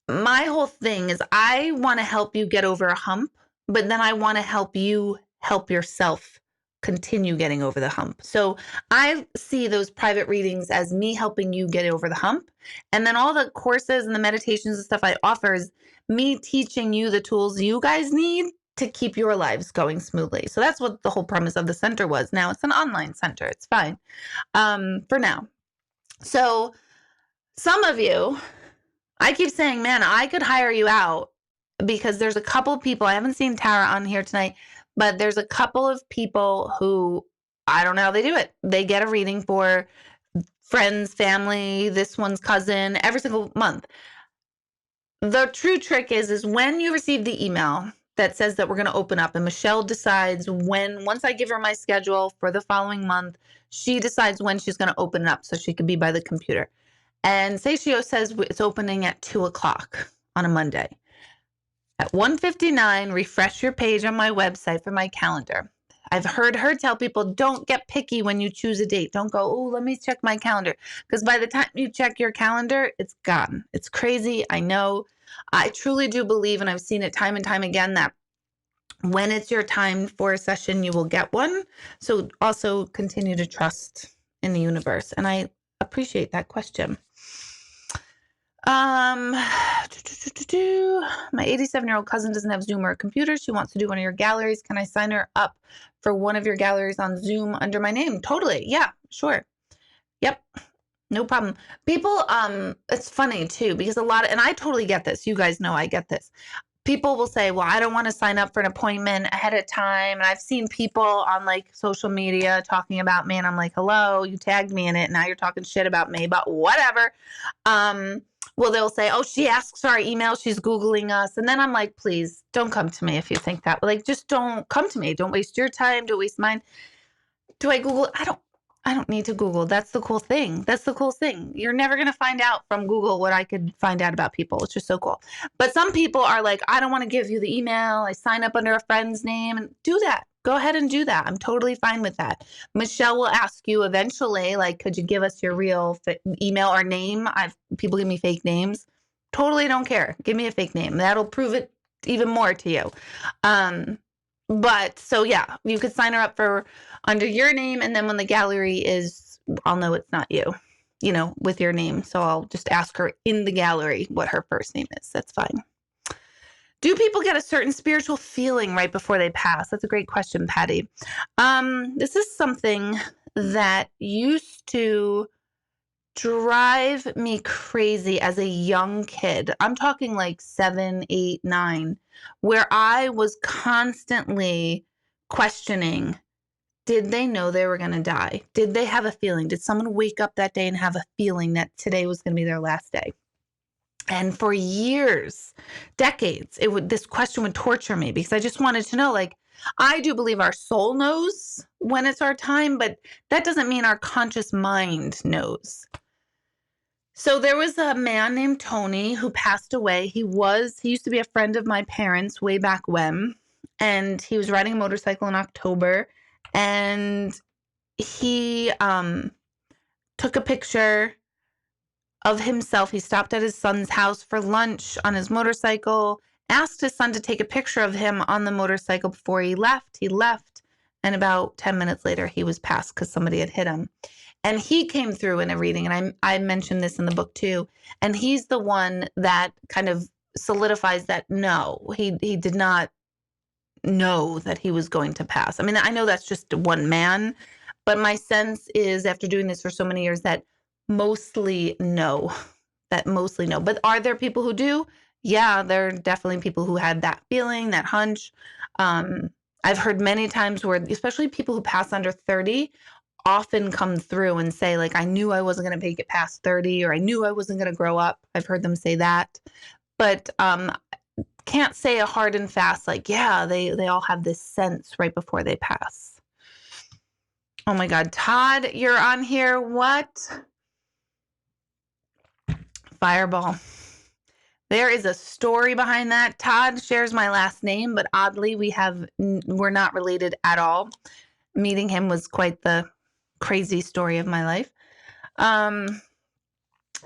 my whole thing is I want to help you get over a hump, but then I want to help you help yourself continue getting over the hump. So I see those private readings as me helping you get over the hump. And then all the courses and the meditations and stuff I offer is me teaching you the tools you guys need to keep your lives going smoothly. So that's what the whole premise of the center was. Now it's an online center. It's fine for now. So some of you, I keep saying, man, I could hire you out because there's a couple of people, I haven't seen Tara on here tonight, but there's a couple of people who, I don't know how they do it. They get a reading for friends, family, this one's cousin, every single month. The true trick is when you receive the email that says that we're going to open up, and Michelle decides once I give her my schedule for the following month, she decides when she's going to open it up so she can be by the computer. And say she says it's opening at 2:00 on a Monday. At 1:59, refresh your page on my website for my calendar. I've heard her tell people, don't get picky when you choose a date. Don't go, oh, let me check my calendar. Because by the time you check your calendar, it's gone. It's crazy. I know. I truly do believe, and I've seen it time and time again, that when it's your time for a session, you will get one. So also continue to trust in the universe. And I appreciate that question. My 87-year-old cousin doesn't have Zoom or a computer. She wants to do one of your galleries. Can I sign her up for one of your galleries on Zoom under my name? Totally. Yeah, sure. Yep. No problem. People, it's funny too, because and I totally get this. You guys know I get this. People will say, well, I don't want to sign up for an appointment ahead of time. And I've seen people on like social media talking about me, and I'm like, hello, you tagged me in it. Now you're talking shit about me, but whatever. Well, they'll say, oh, she asks our email. She's Googling us. And then I'm like, please don't come to me if you think that. Like, just don't come to me. Don't waste your time. Don't waste mine. Do I Google? I don't need to Google. That's the cool thing. That's the cool thing. You're never going to find out from Google what I could find out about people. It's just so cool. But some people are like, I don't want to give you the email. I sign up under a friend's name. And do that. Go ahead and do that. I'm totally fine with that. Michelle will ask you eventually, like, could you give us your real email or name? People give me fake names. Totally don't care. Give me a fake name. That'll prove it even more to you. But so yeah, you could sign her up for under your name, and then when the gallery is, I'll know it's not you, with your name. So I'll just ask her in the gallery what her first name is. That's fine. Do people get a certain spiritual feeling right before they pass? That's a great question, Patty. This is something that used to drive me crazy as a young kid. I'm talking like 7, 8, 9, where I was constantly questioning, did they know they were going to die? Did they have a feeling? Did someone wake up that day and have a feeling that today was going to be their last day? And for years, decades, this question would torture me because I just wanted to know, like, I do believe our soul knows when it's our time, but that doesn't mean our conscious mind knows. So there was a man named Tony who passed away. He used to be a friend of my parents way back when, and he was riding a motorcycle in October, and he took a picture of himself. He stopped at his son's house for lunch on his motorcycle, asked his son to take a picture of him on the motorcycle before he left. He left, and about 10 minutes later, he was passed because somebody had hit him. And he came through in a reading, and I mentioned this in the book too. And he's the one that kind of solidifies that no, he did not know that he was going to pass. I mean, I know that's just one man, but my sense is after doing this for so many years that mostly no. But are there people who do? Yeah, there are definitely people who had that feeling, that hunch. I've heard many times where, especially people who pass under 30, often come through and say, like, I knew I wasn't going to make it past 30, or I knew I wasn't going to grow up. I've heard them say that. But can't say a hard and fast, like, yeah, they all have this sense right before they pass. Oh my God, Todd, you're on here. What? Fireball. There is a story behind that. Todd shares my last name, but oddly, we're not related at all. Meeting him was quite the crazy story of my life.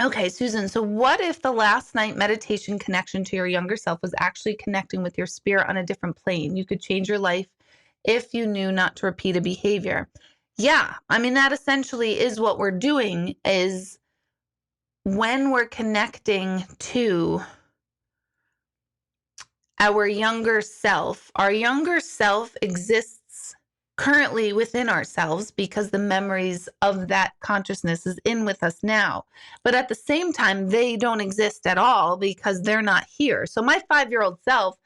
Okay, Susan, so what if the last night meditation connection to your younger self was actually connecting with your spirit on a different plane? You could change your life if you knew not to repeat a behavior. Yeah, I mean, that essentially is what we're doing, is when we're connecting to our younger self exists currently within ourselves because the memories of that consciousness is in with us now. But at the same time, they don't exist at all because they're not here. So my 5-year-old self,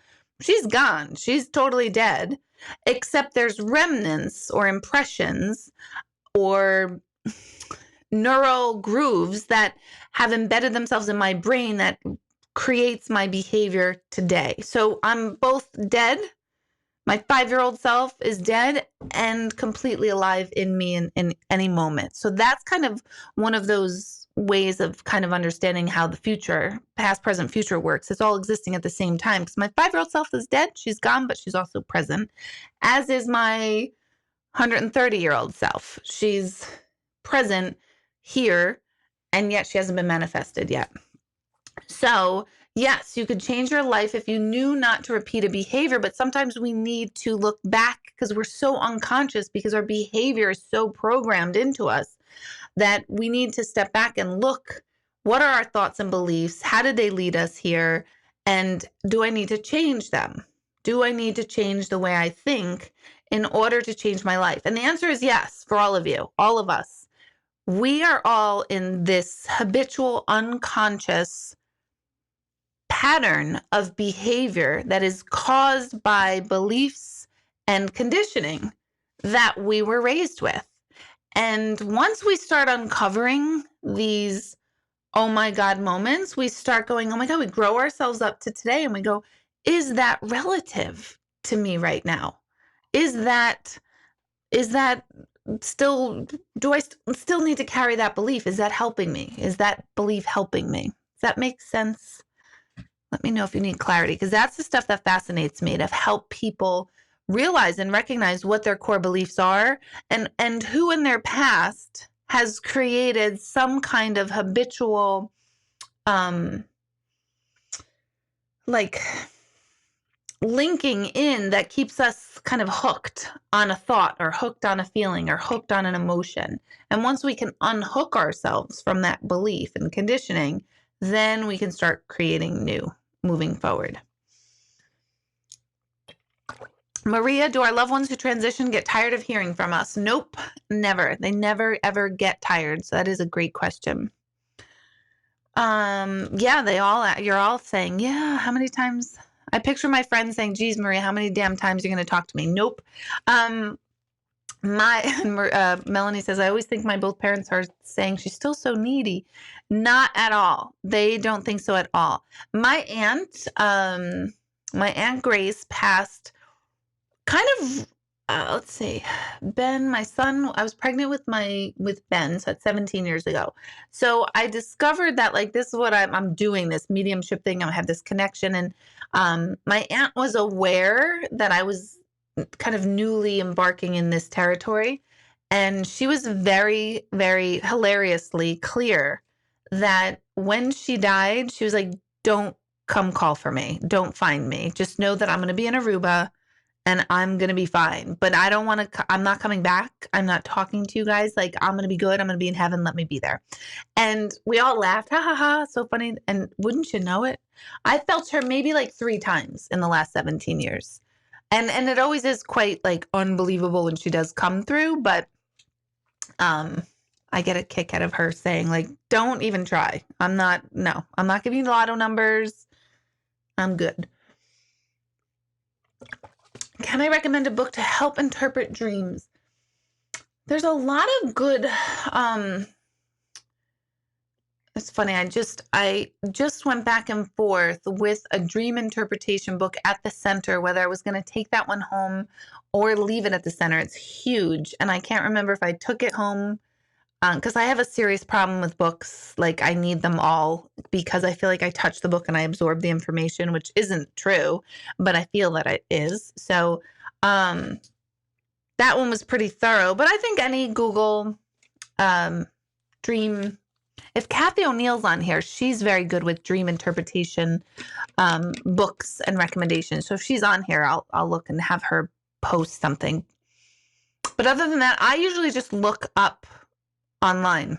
she's gone. She's totally dead, except there's remnants or impressions or neural grooves that have embedded themselves in my brain that creates my behavior today. So I'm both dead. My 5-year-old self is dead and completely alive in me in any moment. So that's kind of one of those ways of kind of understanding how the future, past, present, future works. It's all existing at the same time because my 5-year-old self is dead. She's gone, but she's also present, as is my 130-year-old self. She's present here, and yet she hasn't been manifested yet. So yes, you could change your life if you knew not to repeat a behavior, but sometimes we need to look back because we're so unconscious, because our behavior is so programmed into us, that we need to step back and look, what are our thoughts and beliefs? How did they lead us here? And do I need to change them? Do I need to change the way I think in order to change my life? And the answer is yes, for all of you, all of us. We are all in this habitual, unconscious pattern of behavior that is caused by beliefs and conditioning that we were raised with. And once we start uncovering these oh my God moments, we start going, oh my God, we grow ourselves up to today and we go, is that relative to me right now? Is that still, do I still need to carry that belief? Is that helping me? Is that belief helping me? Does that make sense? Let me know if you need clarity, because that's the stuff that fascinates me, to help people realize and recognize what their core beliefs are and who in their past has created some kind of habitual like linking in that keeps us kind of hooked on a thought or hooked on a feeling or hooked on an emotion. And once we can unhook ourselves from that belief and conditioning, then we can start creating new, moving forward. Maria, do our loved ones who transition get tired of hearing from us? Nope, never. They never, ever get tired. So that is a great question. Yeah, you're all saying, yeah, how many times? I picture my friends saying, geez, Maria, how many damn times are you going to talk to me? Nope. Melanie says, I always think my both parents are saying she's still so needy. Not at all. They don't think so at all. My aunt Grace passed kind of, let's see, Ben, my son, I was pregnant with Ben, so that's 17 years ago. So I discovered that, like, this is what I'm doing, this mediumship thing. I have this connection. And my aunt was aware that I was kind of newly embarking in this territory. And she was very, very hilariously clear that when she died, she was like, don't come call for me. Don't find me. Just know that I'm going to be in Aruba and I'm going to be fine. But I don't want to, I'm not coming back. I'm not talking to you guys. Like, I'm going to be good. I'm going to be in heaven. Let me be there. And we all laughed. Ha ha ha. So funny. And wouldn't you know it? I felt her maybe like 3 times in the last 17 years. And it always is quite like unbelievable when she does come through. But I get a kick out of her saying, like, don't even try. I'm not giving you the lotto numbers. I'm good. Can I recommend a book to help interpret dreams? There's a lot of good, it's funny, I just went back and forth with a dream interpretation book at the center, whether I was going to take that one home or leave it at the center. It's huge. And I can't remember if I took it home, because I have a serious problem with books. Like, I need them all because I feel like I touch the book and I absorb the information, which isn't true, but I feel that it is. So that one was pretty thorough. But I think any Google dream, if Kathy O'Neill's on here, she's very good with dream interpretation books and recommendations. So if she's on here, I'll look and have her post something. But other than that, I usually just look up online.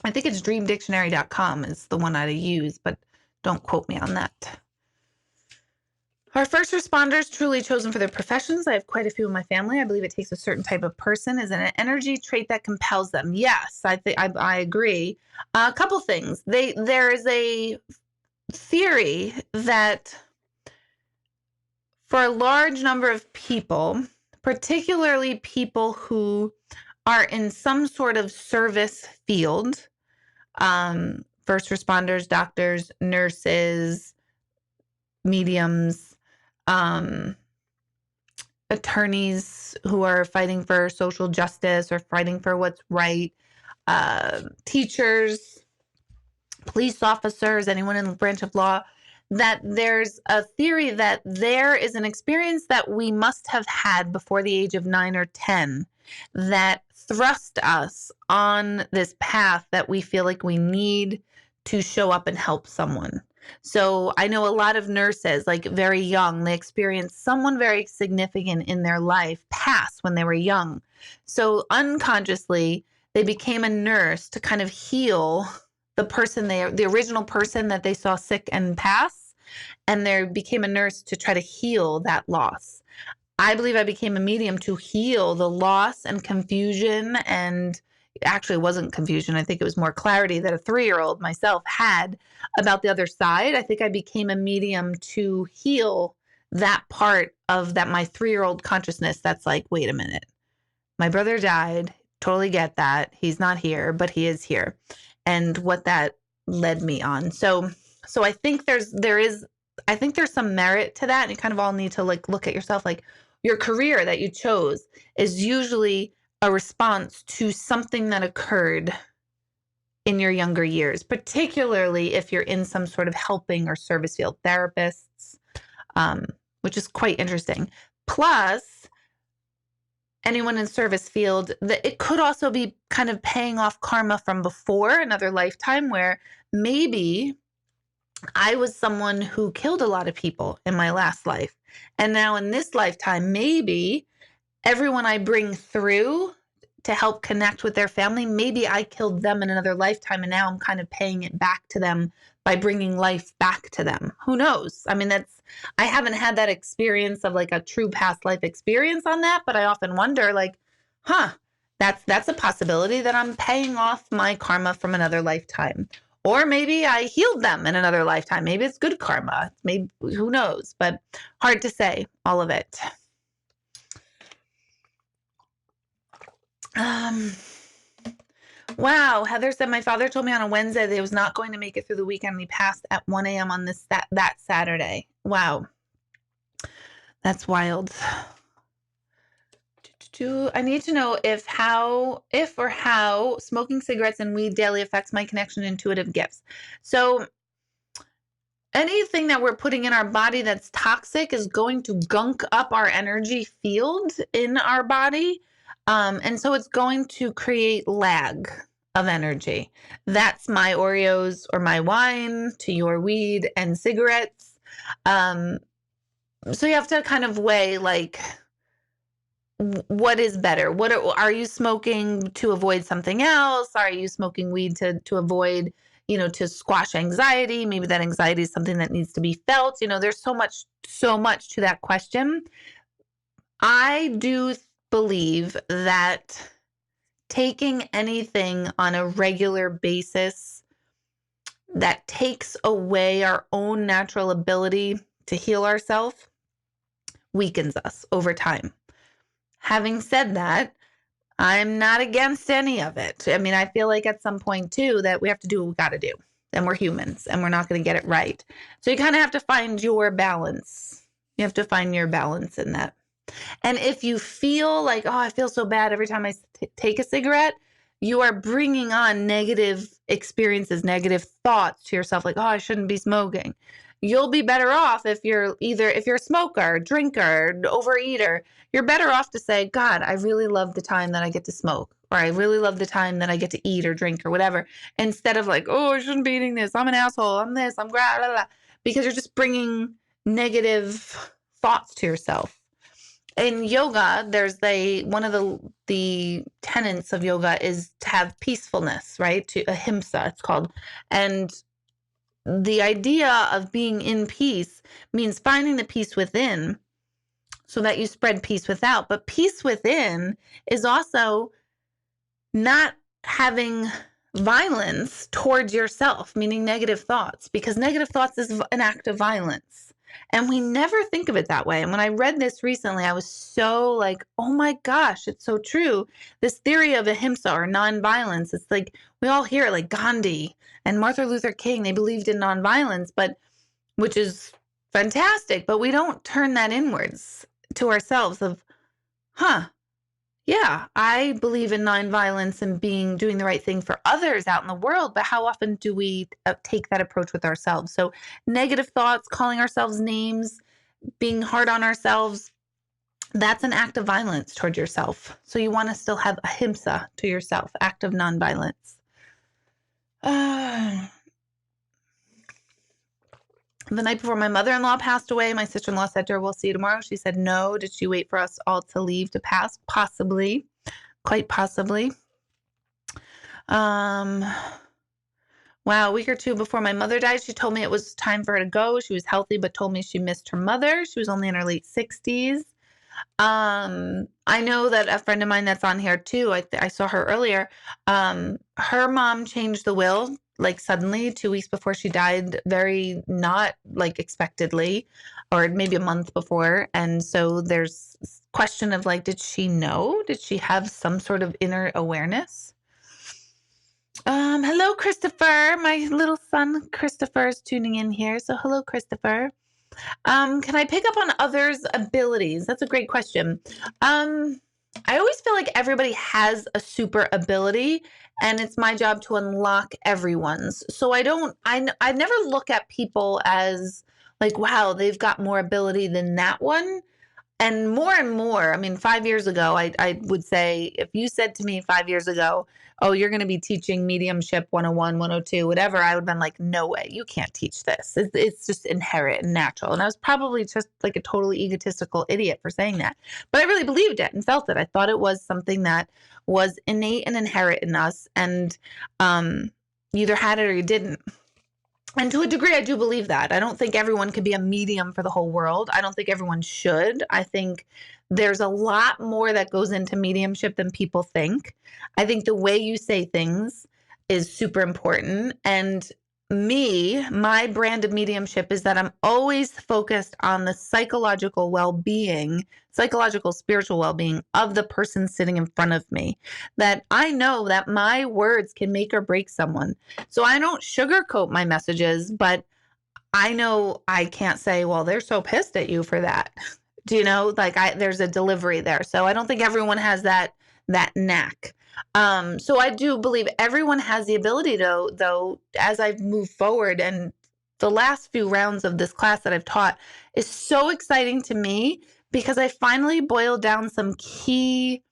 I think it's dreamdictionary.com is the one I use, but don't quote me on that. Are first responders truly chosen for their professions? I have quite a few in my family. I believe it takes a certain type of person. Is it an energy trait that compels them? Yes, I agree. A couple things. There is a theory that for a large number of people, particularly people who are in some sort of service field, first responders, doctors, nurses, mediums, attorneys who are fighting for social justice or fighting for what's right, teachers, police officers, anyone in the branch of law, that there's a theory that there is an experience that we must have had before the age of 9 or 10 that thrust us on this path that we feel like we need to show up and help someone. So I know a lot of nurses, like very young, they experienced someone very significant in their life pass when they were young. So unconsciously, they became a nurse to kind of heal the original person that they saw sick and pass, and they became a nurse to try to heal that loss. I believe I became a medium to heal the loss and confusion, and actually it wasn't confusion. I think it was more clarity that a 3-year-old myself had about the other side. I think I became a medium to heal that part of that my 3-year-old consciousness that's like, wait a minute, my brother died. Totally get that. He's not here, but he is here. And what that led me on. So I think there's some merit to that. And you kind of all need to like look at yourself, like your career that you chose is usually a response to something that occurred in your younger years, particularly if you're in some sort of helping or service field, therapists, which is quite interesting. Plus, anyone in service field, that it could also be kind of paying off karma from before, another lifetime, where maybe I was someone who killed a lot of people in my last life. And now in this lifetime, maybe everyone I bring through to help connect with their family, maybe I killed them in another lifetime, and now I'm kind of paying it back to them by bringing life back to them. Who knows? I mean, I haven't had that experience of like a true past life experience on that, but I often wonder like, that's a possibility that I'm paying off my karma from another lifetime. Or maybe I healed them in another lifetime. Maybe it's good karma. Maybe, who knows? But hard to say, all of it. Wow. Heather said, my father told me on a Wednesday that he was not going to make it through the weekend. He passed at 1 a.m. on that Saturday. Wow. That's wild. I need to know if how smoking cigarettes and weed daily affects my connection to intuitive gifts. So anything that we're putting in our body that's toxic is going to gunk up our energy field in our body. And so it's going to create lag of energy. That's my Oreos or my wine to your weed and cigarettes. So you have to kind of weigh like, what is better? Are you smoking to avoid something else? Are you smoking weed to avoid, to squash anxiety? Maybe that anxiety is something that needs to be felt. There's so much to that question. I do believe that taking anything on a regular basis that takes away our own natural ability to heal ourselves weakens us over time. Having said that, I'm not against any of it. I mean, I feel like at some point too that we have to do what we got to do, and we're humans and we're not going to get it right. So you kind of have to find your balance. You have to find your balance in that. And if you feel like, oh, I feel so bad every time I take a cigarette, you are bringing on negative experiences, negative thoughts to yourself, like, oh, I shouldn't be smoking. You'll be better off if you're a smoker, drinker, overeater, you're better off to say, God, I really love the time that I get to smoke, or I really love the time that I get to eat or drink or whatever, instead of like, oh, I shouldn't be eating this. I'm an asshole. I'm this. I'm blah, blah, blah, because you're just bringing negative thoughts to yourself. in yoga, there's one of the tenets of yoga is to have peacefulness, right? To ahimsa, it's called. And the idea of being in peace means finding the peace within so that you spread peace without. But peace within is also not having violence towards yourself, meaning negative thoughts, because negative thoughts is an act of violence. And we never think of it that way. And when I read this recently, I was so like, oh my gosh, it's so true. This theory of ahimsa or nonviolence, it's like we all hear it, like Gandhi and Martin Luther King, they believed in nonviolence, which is fantastic, but we don't turn that inwards to ourselves of, yeah, I believe in nonviolence and doing the right thing for others out in the world, but how often do we take that approach with ourselves? So negative thoughts, calling ourselves names, being hard on ourselves, that's an act of violence toward yourself. So you want to still have ahimsa to yourself, act of nonviolence. The night before my mother-in-law passed away, my sister-in-law said to her, we'll see you tomorrow. She said no. Did she wait for us all to leave to pass? Possibly. Quite possibly. Wow, a week or two before my mother died, she told me it was time for her to go. She was healthy, but told me she missed her mother. She was only in her late 60s. I know that a friend of mine that's on here too, I saw her earlier. Her mom changed the will like suddenly 2 weeks before she died, very not like expectedly, or maybe a month before. And so there's question of like, did she know? Did she have some sort of inner awareness? Hello, Christopher. My little son, Christopher, is tuning in here. So hello, Christopher. Can I pick up on others' abilities? That's a great question. I always feel like everybody has a super ability and it's my job to unlock everyone's. So I never look at people as like, wow, they've got more ability than that one. And more, I mean, 5 years ago, I would say, if you said to me 5 years ago, oh, you're going to be teaching mediumship 101, 102, whatever, I would have been like, no way, you can't teach this. It's just inherent and natural. And I was probably just like a totally egotistical idiot for saying that. But I really believed it and felt it. I thought it was something that was innate and inherent in us. And you either had it or you didn't. And to a degree, I do believe that. I don't think everyone could be a medium for the whole world. I don't think everyone should. I think there's a lot more that goes into mediumship than people think. I think the way you say things is super important. And my brand of mediumship is that I'm always focused on the psychological well-being, psychological, spiritual well-being of the person sitting in front of me. That I know that my words can make or break someone. So I don't sugarcoat my messages, but I know I can't say, well, they're so pissed at you for that. Do you know, like there's a delivery there. So I don't think everyone has that knack. So I do believe everyone has the ability though, as I've moved forward, and the last few rounds of this class that I've taught is so exciting to me because I finally boiled down some key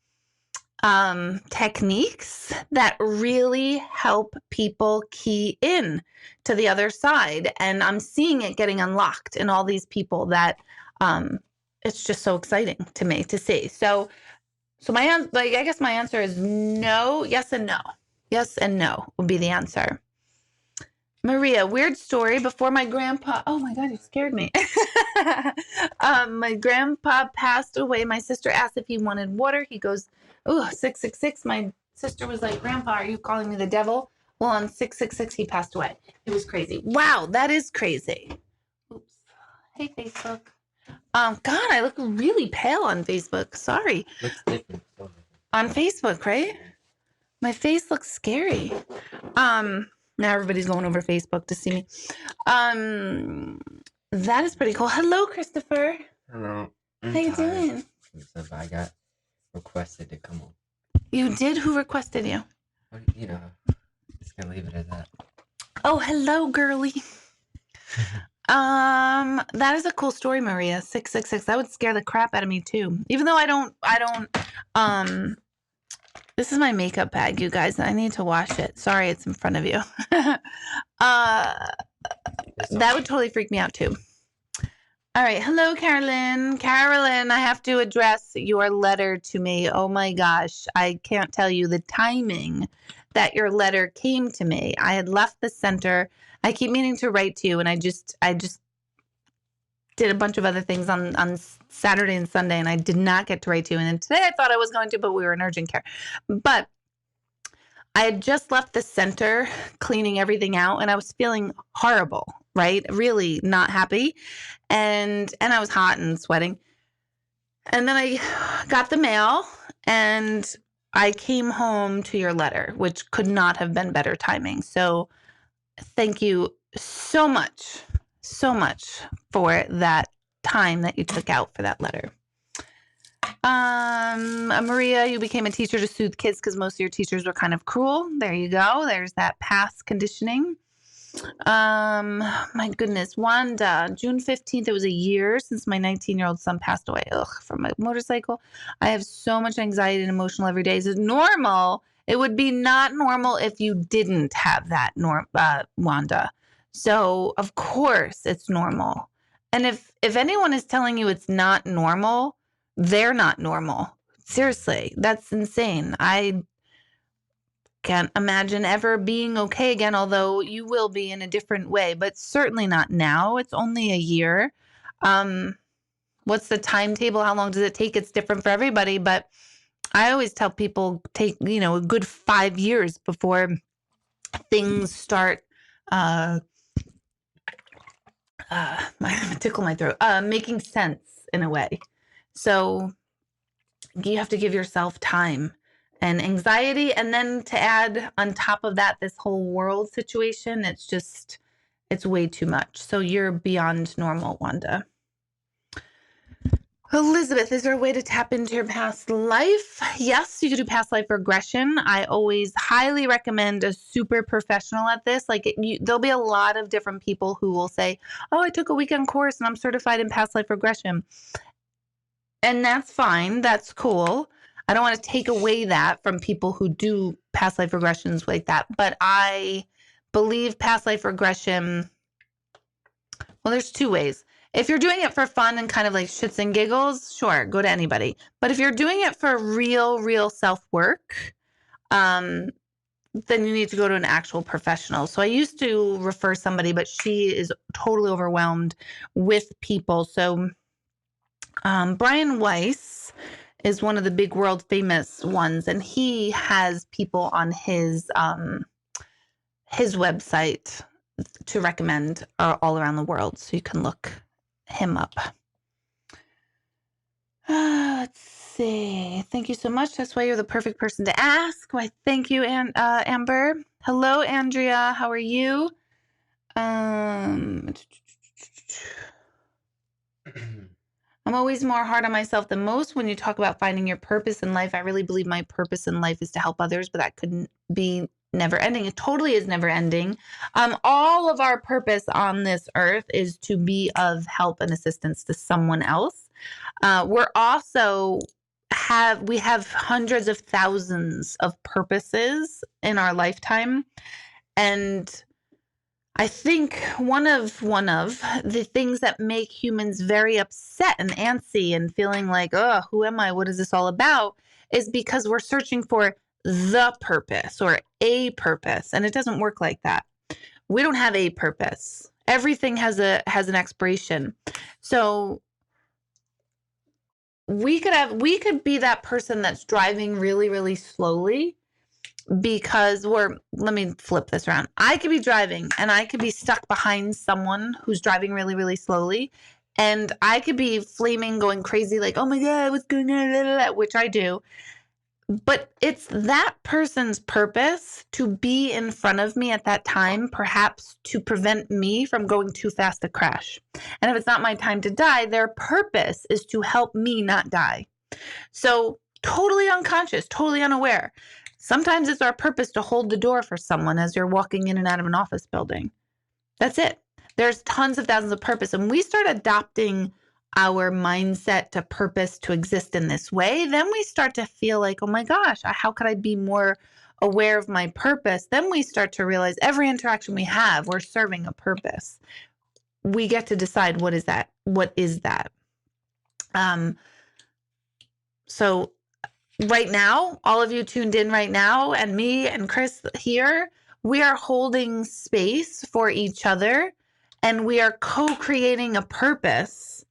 techniques that really help people key in to the other side. And I'm seeing it getting unlocked in all these people that it's just so exciting to me to see. So I guess my answer is no, yes and no. Yes and no would be the answer. Maria, weird story. Before my grandpa, oh my God, you scared me. My grandpa passed away. My sister asked if he wanted water. He goes, oh, 666. My sister was like, Grandpa, are you calling me the devil? Well, on 666, he passed away. It was crazy. Wow, that is crazy. Oops. Hey, Facebook. God, I look really pale on Facebook. Sorry. Looks different. On Facebook, right? My face looks scary. Now everybody's going over Facebook to see me. That is pretty cool. Hello, Christopher. Hello. How you doing? I got requested to come on. You did? Who requested you? You know, just gonna leave it at that. Oh, hello, girly. That is a cool story, Maria. 666. That would scare the crap out of me too. Even though I don't. This is my makeup bag, you guys. I need to wash it. Sorry, it's in front of you. That would totally freak me out too. All right. Hello, Carolyn. Carolyn, I have to address your letter to me. Oh my gosh. I can't tell you the timing that your letter came to me. I had left the center. I keep meaning to write to you, and I just did a bunch of other things on Saturday and Sunday, and I did not get to write to you. And then today I thought I was going to, but we were in urgent care. But I had just left the center cleaning everything out, and I was feeling horrible, right? Really not happy. And I was hot and sweating. And then I got the mail, and I came home to your letter, which could not have been better timing. So thank you so much for that time that you took out for that letter. Maria, you became a teacher to soothe kids because most of your teachers were kind of cruel. There you go. There's that past conditioning. My goodness, Wanda, June 15th, it was a year since my 19-year-old son passed away from a motorcycle. I have so much anxiety and emotional every day. Is it normal? It would be not normal if you didn't have that, Wanda. So, of course, it's normal. And if anyone is telling you it's not normal, they're not normal. Seriously, that's insane. I can't imagine ever being okay again, although you will be in a different way, but certainly not now. It's only a year. What's the timetable? How long does it take? It's different for everybody, but I always tell people take, a good 5 years before things start tickle my throat, making sense in a way. So you have to give yourself time and anxiety. And then to add on top of that, this whole world situation, it's way too much. So you're beyond normal, Wanda. Elizabeth, is there a way to tap into your past life? Yes, you can do past life regression. I always highly recommend a super professional at this. There'll be a lot of different people who will say, oh, I took a weekend course and I'm certified in past life regression. And that's fine. That's cool. I don't want to take away that from people who do past life regressions like that. But I believe past life regression, well, there's two ways. If you're doing it for fun and kind of like shits and giggles, sure, go to anybody. But if you're doing it for real self-work, then you need to go to an actual professional. So I used to refer somebody, but she is totally overwhelmed with people. So Brian Weiss is one of the big world famous ones, and he has people on his website to recommend all around the world, so you can look him up. Let's see. Thank you so much. That's why you're the perfect person to ask. Why, thank you, Amber. Hello, Andrea. How are you? I'm always more hard on myself than most. When you talk about finding your purpose in life, I really believe my purpose in life is to help others, but that couldn't be never ending. It totally is never ending. All of our purpose on this earth is to be of help and assistance to someone else. We're also we have hundreds of thousands of purposes in our lifetime. And I think one of the things that make humans very upset and antsy and feeling like, oh, who am I? What is this all about? Is because we're searching for the purpose or a purpose. And it doesn't work like that. We don't have a purpose. Everything has an expiration. So we could be that person that's driving really slowly, because let me flip this around. I could be driving and I could be stuck behind someone who's driving really slowly, and I could be flaming, going crazy, like, oh my God, what's going on? Which I do. But it's that person's purpose to be in front of me at that time, perhaps to prevent me from going too fast to crash. And if it's not my time to die, their purpose is to help me not die. So totally unconscious, totally unaware. Sometimes it's our purpose to hold the door for someone as you're walking in and out of an office building. That's it. There's tons of thousands of purpose. And we start adopting our mindset to purpose to exist in this way, then we start to feel like, oh my gosh, how could I be more aware of my purpose? Then we start to realize every interaction we have, we're serving a purpose. we get to decide what is that. So right now, all of you tuned in right now, and me and Chris here, we are holding space for each other, and we are co-creating a purpose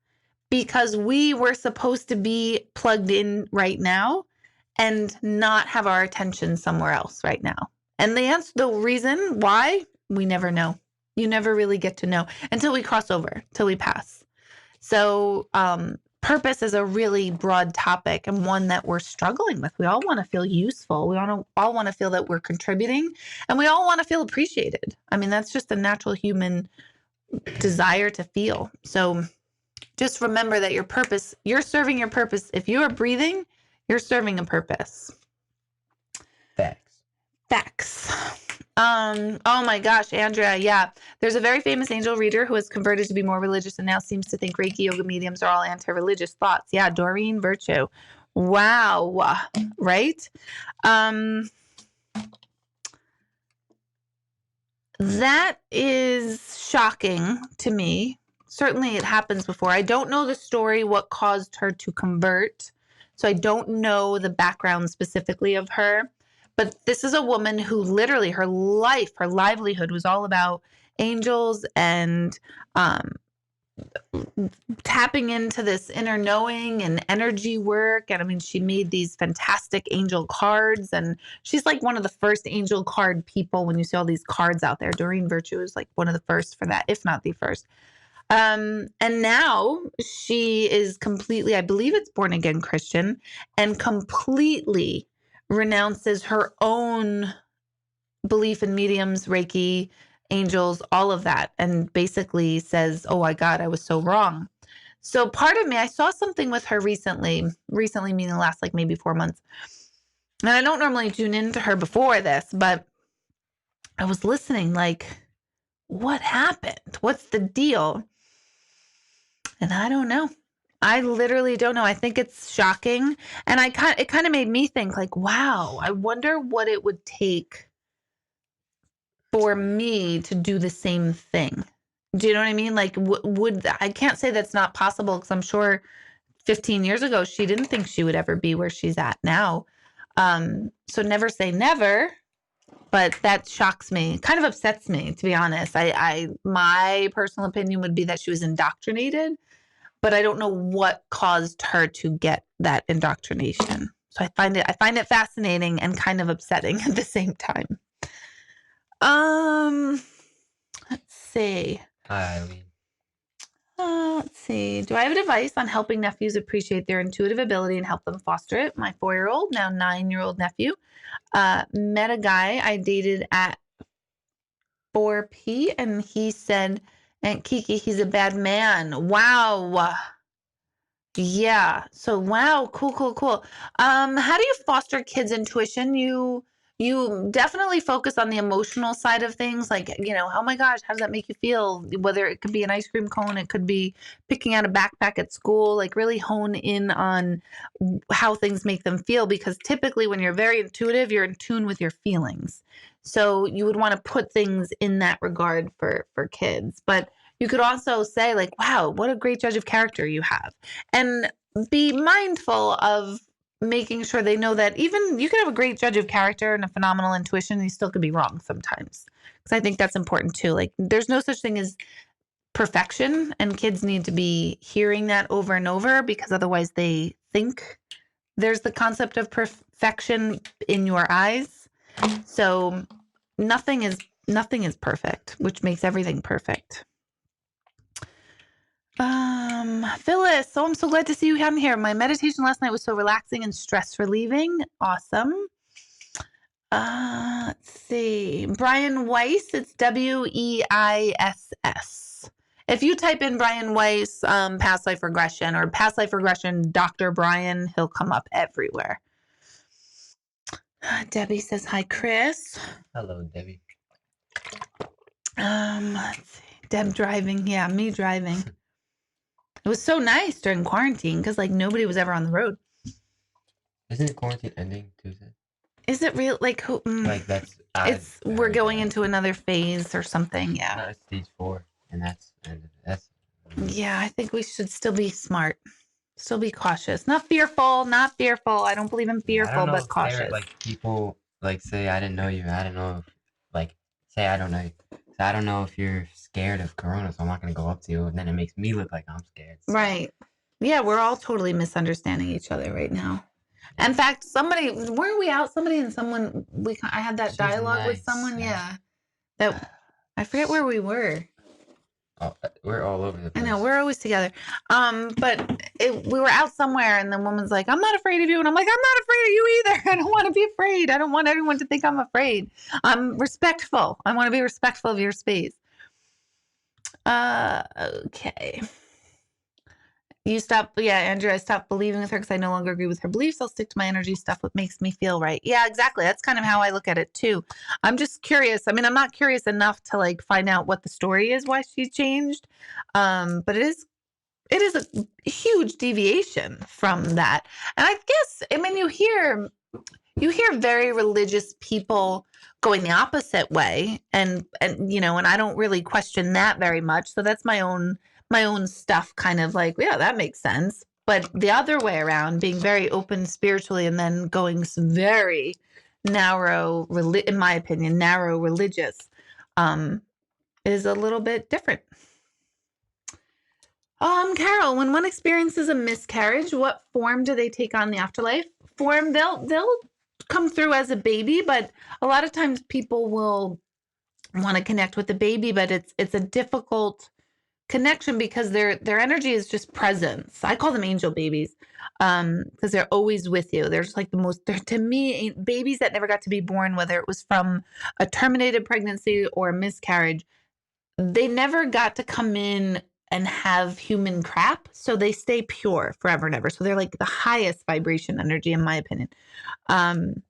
because we were supposed to be plugged in right now and not have our attention somewhere else right now. And the reason why, we never know. You never really get to know until we cross over, till we pass. So, purpose is a really broad topic and one that we're struggling with. We all want to feel useful. We all want to feel that we're contributing, and we all want to feel appreciated. I mean, that's just a natural human desire to feel. So just remember that you're serving your purpose. If you are breathing, you're serving a purpose. Facts. Oh my gosh, Andrea. Yeah. There's a very famous angel reader who has converted to be more religious and now seems to think Reiki yoga mediums are all anti-religious thoughts. Yeah. Doreen Virtue. Wow. Right. That is shocking to me. Certainly it happens before. I don't know the story, what caused her to convert. So I don't know the background specifically of her. But this is a woman who literally her livelihood was all about angels and tapping into this inner knowing and energy work. And I mean, she made these fantastic angel cards, and she's like one of the first angel card people. When you see all these cards out there, Doreen Virtue is like one of the first for that, if not the first. And now she is completely, I believe it's born again Christian, and completely renounces her own belief in mediums, Reiki, angels, all of that, and basically says, oh my God, I was so wrong. So part of me, I saw something with her recently meaning the last like maybe 4 months. And I don't normally tune into her before this, but I was listening like, what happened? What's the deal? And I don't know. I literally don't know. I think it's shocking. And it kind of made me think like, wow, I wonder what it would take for me to do the same thing. Do you know what I mean? Like, I can't say that's not possible, because I'm sure 15 years ago, she didn't think she would ever be where she's at now. So never say never, but that shocks me, kind of upsets me, to be honest. My personal opinion would be that she was indoctrinated, but I don't know what caused her to get that indoctrination. So I find it fascinating and kind of upsetting at the same time. Let's see. Hi, Eileen. Let's see. Do I have advice on helping nephews appreciate their intuitive ability and help them foster it? My 4-year-old, now 9-year-old nephew, met a guy I dated at 4P, and he said, Aunt Kiki, he's a bad man. Wow. Yeah. So wow, cool. How do you foster kids' intuition? You definitely focus on the emotional side of things, like, oh my gosh, how does that make you feel? Whether it could be an ice cream cone, it could be picking out a backpack at school, like really hone in on how things make them feel, because typically when you're very intuitive, you're in tune with your feelings. So you would want to put things in that regard for kids. But you could also say like, wow, what a great judge of character you have. And be mindful of making sure they know that even you can have a great judge of character and a phenomenal intuition, and you still could be wrong sometimes. Because I think that's important too. Like, there's no such thing as perfection, and kids need to be hearing that over and over, because otherwise they think there's the concept of perfection in your eyes. So nothing is perfect, which makes everything perfect. Phyllis, so I'm so glad to see you on here. My meditation last night was so relaxing and stress relieving. Awesome. Let's see. Brian Weiss, it's Weiss. If you type in Brian Weiss, past life regression, or past life regression, Dr. Brian, he'll come up everywhere. Debbie says, hi, Chris. Hello, Debbie. Let's see. Deb driving. Yeah, me driving. It was so nice during quarantine because like nobody was ever on the road. Isn't quarantine ending Tuesday? Is it real? Like Like that's. we're going into another phase or something. Yeah. Stage 4. and that's Yeah, I think we should still be smart. Still be cautious. Not fearful, not fearful. I don't believe in yeah. I don't fearful, know but if they're cautious. like people like say I didn't know you. I don't know if like say I don't know you. So I don't know if you're scared of corona, so I'm not gonna go up to you, and then it makes me look like I'm scared. So, Right. Yeah, we're all totally misunderstanding each other right now. In yeah. fact, somebody, were we out? Somebody and someone, I had that She's dialogue with nice. someone. Yeah. That, I forget where we were. Oh, we're all over the I know place. we're always together. But we were out somewhere and the woman's like, I'm not afraid of you. And I'm like, I'm not afraid of you either. I don't want to be afraid. I don't want everyone to think I'm afraid. I'm respectful. I want to be respectful of your space. Okay. Andrew, I stopped believing with her because I no longer agree with her beliefs. I'll stick to my energy stuff, what makes me feel right. Yeah, exactly. That's kind of how I look at it too. I'm just curious. I mean, I'm not curious enough to like find out what the story is, why she changed. But it is a huge deviation from that. And I guess, I mean, you hear very religious people going the opposite way, and I don't really question that very much. So that's my own stuff, kind of like, yeah, that makes sense. But the other way around, being very open spiritually and then going very narrow, in my opinion, narrow religious, is a little bit different. Carol, when one experiences a miscarriage, what form do they take on the afterlife? Form, they'll come through as a baby, but a lot of times people will want to connect with the baby, but it's a difficult connection because their energy is just presence. I call them angel babies, because they're always with you. They're just like to me, babies that never got to be born, whether it was from a terminated pregnancy or a miscarriage, they never got to come in and have human crap, so they stay pure forever and ever. So they're like the highest vibration energy, in my opinion. Um,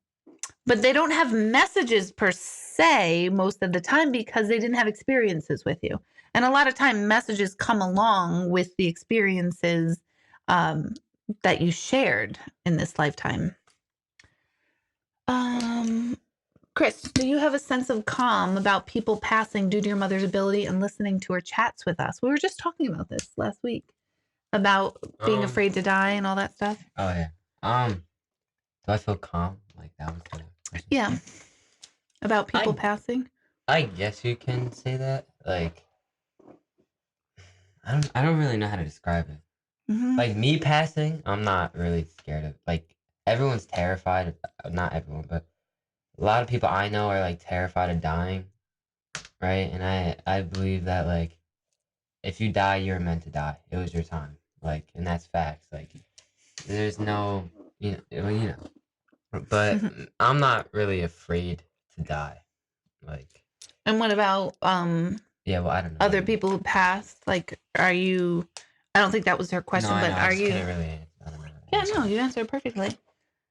but they don't have messages per se most of the time because they didn't have experiences with you. And a lot of time, messages come along with the experiences that you shared in this lifetime. Chris, do you have a sense of calm about people passing due to your mother's ability and listening to her chats with us? We were just talking about this last week about being afraid to die and all that stuff. Oh yeah. Do I feel calm? Like that was the question. Yeah. About people passing? I guess you can say that. Like I don't really know how to describe it. Mm-hmm. Like me passing, I'm not really scared of. Like everyone's terrified. Not everyone, but a lot of people I know are like terrified of dying, right? And I believe that like if you die, you're meant to die. It was your time. Like, and that's facts. Like there's no you know. But I'm not really afraid to die. Like. And what about Yeah, well, I don't know. other people who passed? Like, are you? I don't think that was her question, No, I but know. are I just you? couldn't really answer. I don't know. Yeah, no, you answered perfectly.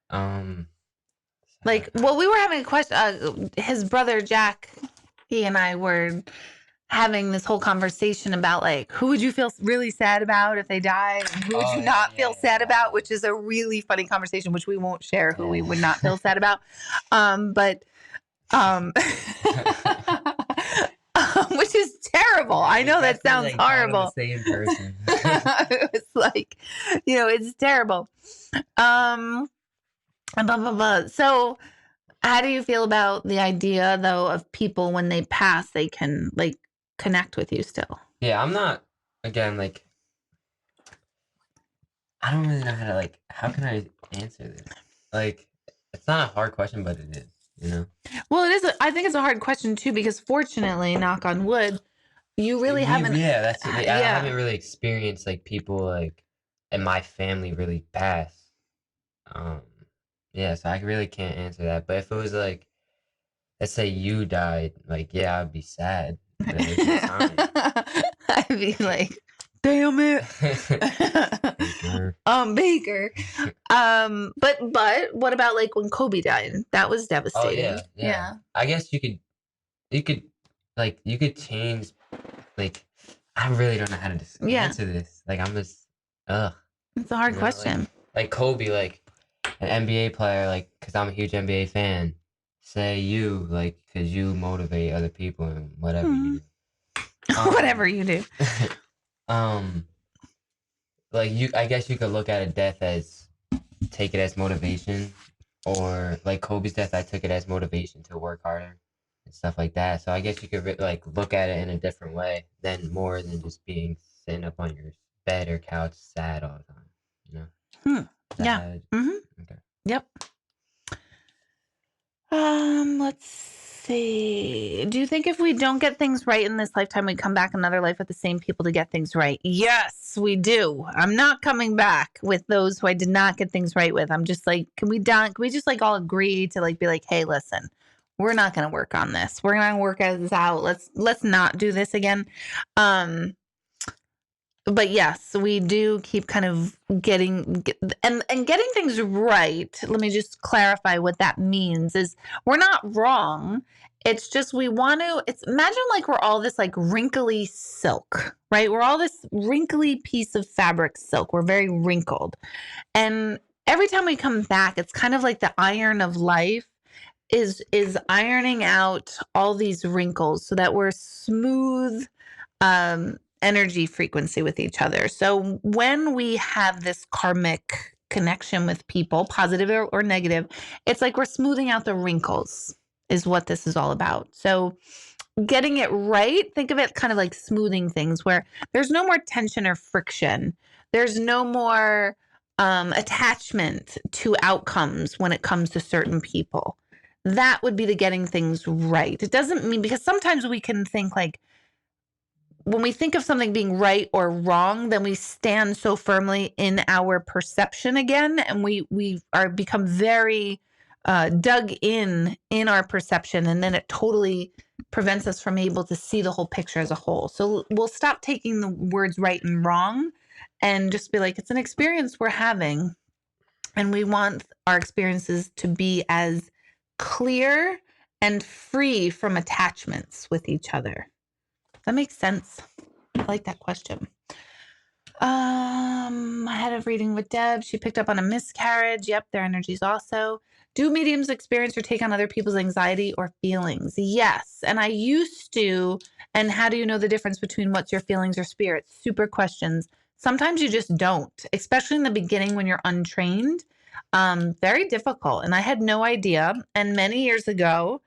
Um, Like, well, we were having a question. His brother Jack, he and I were having this whole conversation about like who would you feel really sad about if they die, and who would you not feel sad about, which is a really funny conversation, which we won't share who we would not feel sad about. But which is terrible. I know that sounds horrible. The same person. It's like, it's terrible. Blah, blah, blah. So how do you feel about the idea though of people when they pass, they can like connect with you still? Yeah, I'm not, again, like, I don't really know how to, like, how can I answer this? Like, it's not a hard question, but it is, you know? Well, it is. I think it's a hard question too, because fortunately, knock on wood, you really haven't. Yeah, that's I Yeah. haven't really experienced, like, people, like, in my family really pass. Um, yeah, so I really can't answer that. But if it was, like, let's say you died, like, yeah, I'd be sad. But it was your time. I'd be like, damn it. Baker. Baker. But what about like when Kobe died? That was devastating. Oh yeah. I guess you could change, like, I really don't know how to answer this. Like, I'm just It's a hard question. Like Kobe, like an NBA player, like, because I'm a huge NBA fan. Say you, like, because you motivate other people and whatever you do. whatever you do. um, like I guess you could look at a death as take it as motivation, or like Kobe's death, I took it as motivation to work harder and stuff like that. So I guess you could like look at it in a different way than more than just being sitting up on your bed or couch sad all the time. You know, Yeah. sad. Okay. Yep. Let's see. Do you think if we don't get things right in this lifetime, we come back another life with the same people to get things right? Yes, we do. I'm not coming back with those who I did not get things right with. I'm just like, can we just like all agree to like be like, hey, listen, we're not gonna work on this. We're gonna work this out. Let's not do this again. But yes, we do keep kind of getting things right. Let me just clarify what that means is we're not wrong. It's just we want to imagine like we're all this like wrinkly silk, right? We're all this wrinkly piece of fabric silk. We're very wrinkled. And every time we come back, it's kind of like the iron of life is ironing out all these wrinkles so that we're smooth energy frequency with each other. So when we have this karmic connection with people, positive or negative, it's like we're smoothing out the wrinkles, is what this is all about. So getting it right, think of it kind of like smoothing things where there's no more tension or friction. There's no more attachment to outcomes when it comes to certain people. That would be the getting things right. It doesn't mean, because sometimes we can think like, when we think of something being right or wrong, then we stand so firmly in our perception again, and we are become very dug in our perception, and then it totally prevents us from able to see the whole picture as a whole. So we'll stop taking the words right and wrong, and just be like, it's an experience we're having, and we want our experiences to be as clear and free from attachments with each other. That makes sense. I like that question. I had a reading with Deb. She picked up on a miscarriage. Yep, their energies also. Do mediums experience or take on other people's anxiety or feelings? Yes. And I used to. And how do you know the difference between what's your feelings or spirits? Super questions. Sometimes you just don't, especially in the beginning when you're untrained. Very difficult. And I had no idea. And many years ago,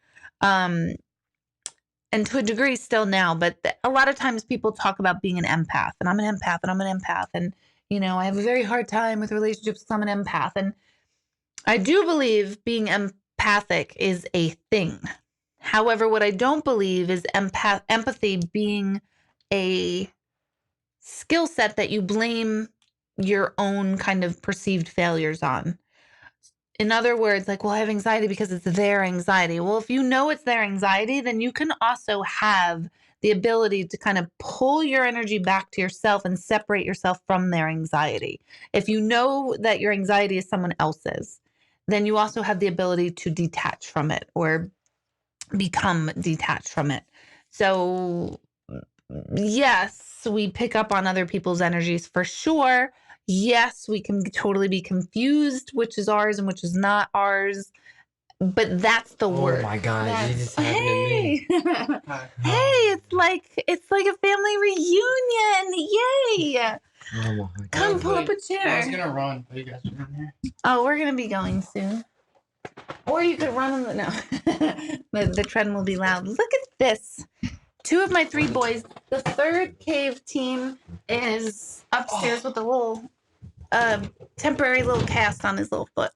and to a degree still now, but a lot of times people talk about being an empath, and I'm an empath, and I'm an empath, and I have a very hard time with relationships because I'm an empath, and I do believe being empathic is a thing. However, what I don't believe is empathy being a skill set that you blame your own kind of perceived failures on. In other words, like, well, I have anxiety because it's their anxiety. Well, if you know it's their anxiety, then you can also have the ability to kind of pull your energy back to yourself and separate yourself from their anxiety. If you know that your anxiety is someone else's, then you also have the ability to detach from it or become detached from it. So, yes, we pick up on other people's energies for sure. Yes, we can totally be confused which is ours and which is not ours. But that's the word. Oh my God, you just happened Hey. to me. Hey, it's like a family reunion. Yay. Oh my Come God. pull up a chair. I was gonna run, but you guys are down here. Oh, we're gonna be going soon. Or you could run on the no. the tread will be loud. Look at this. 2 of my 3 boys. The third cave team is upstairs with a little temporary little cast on his little foot.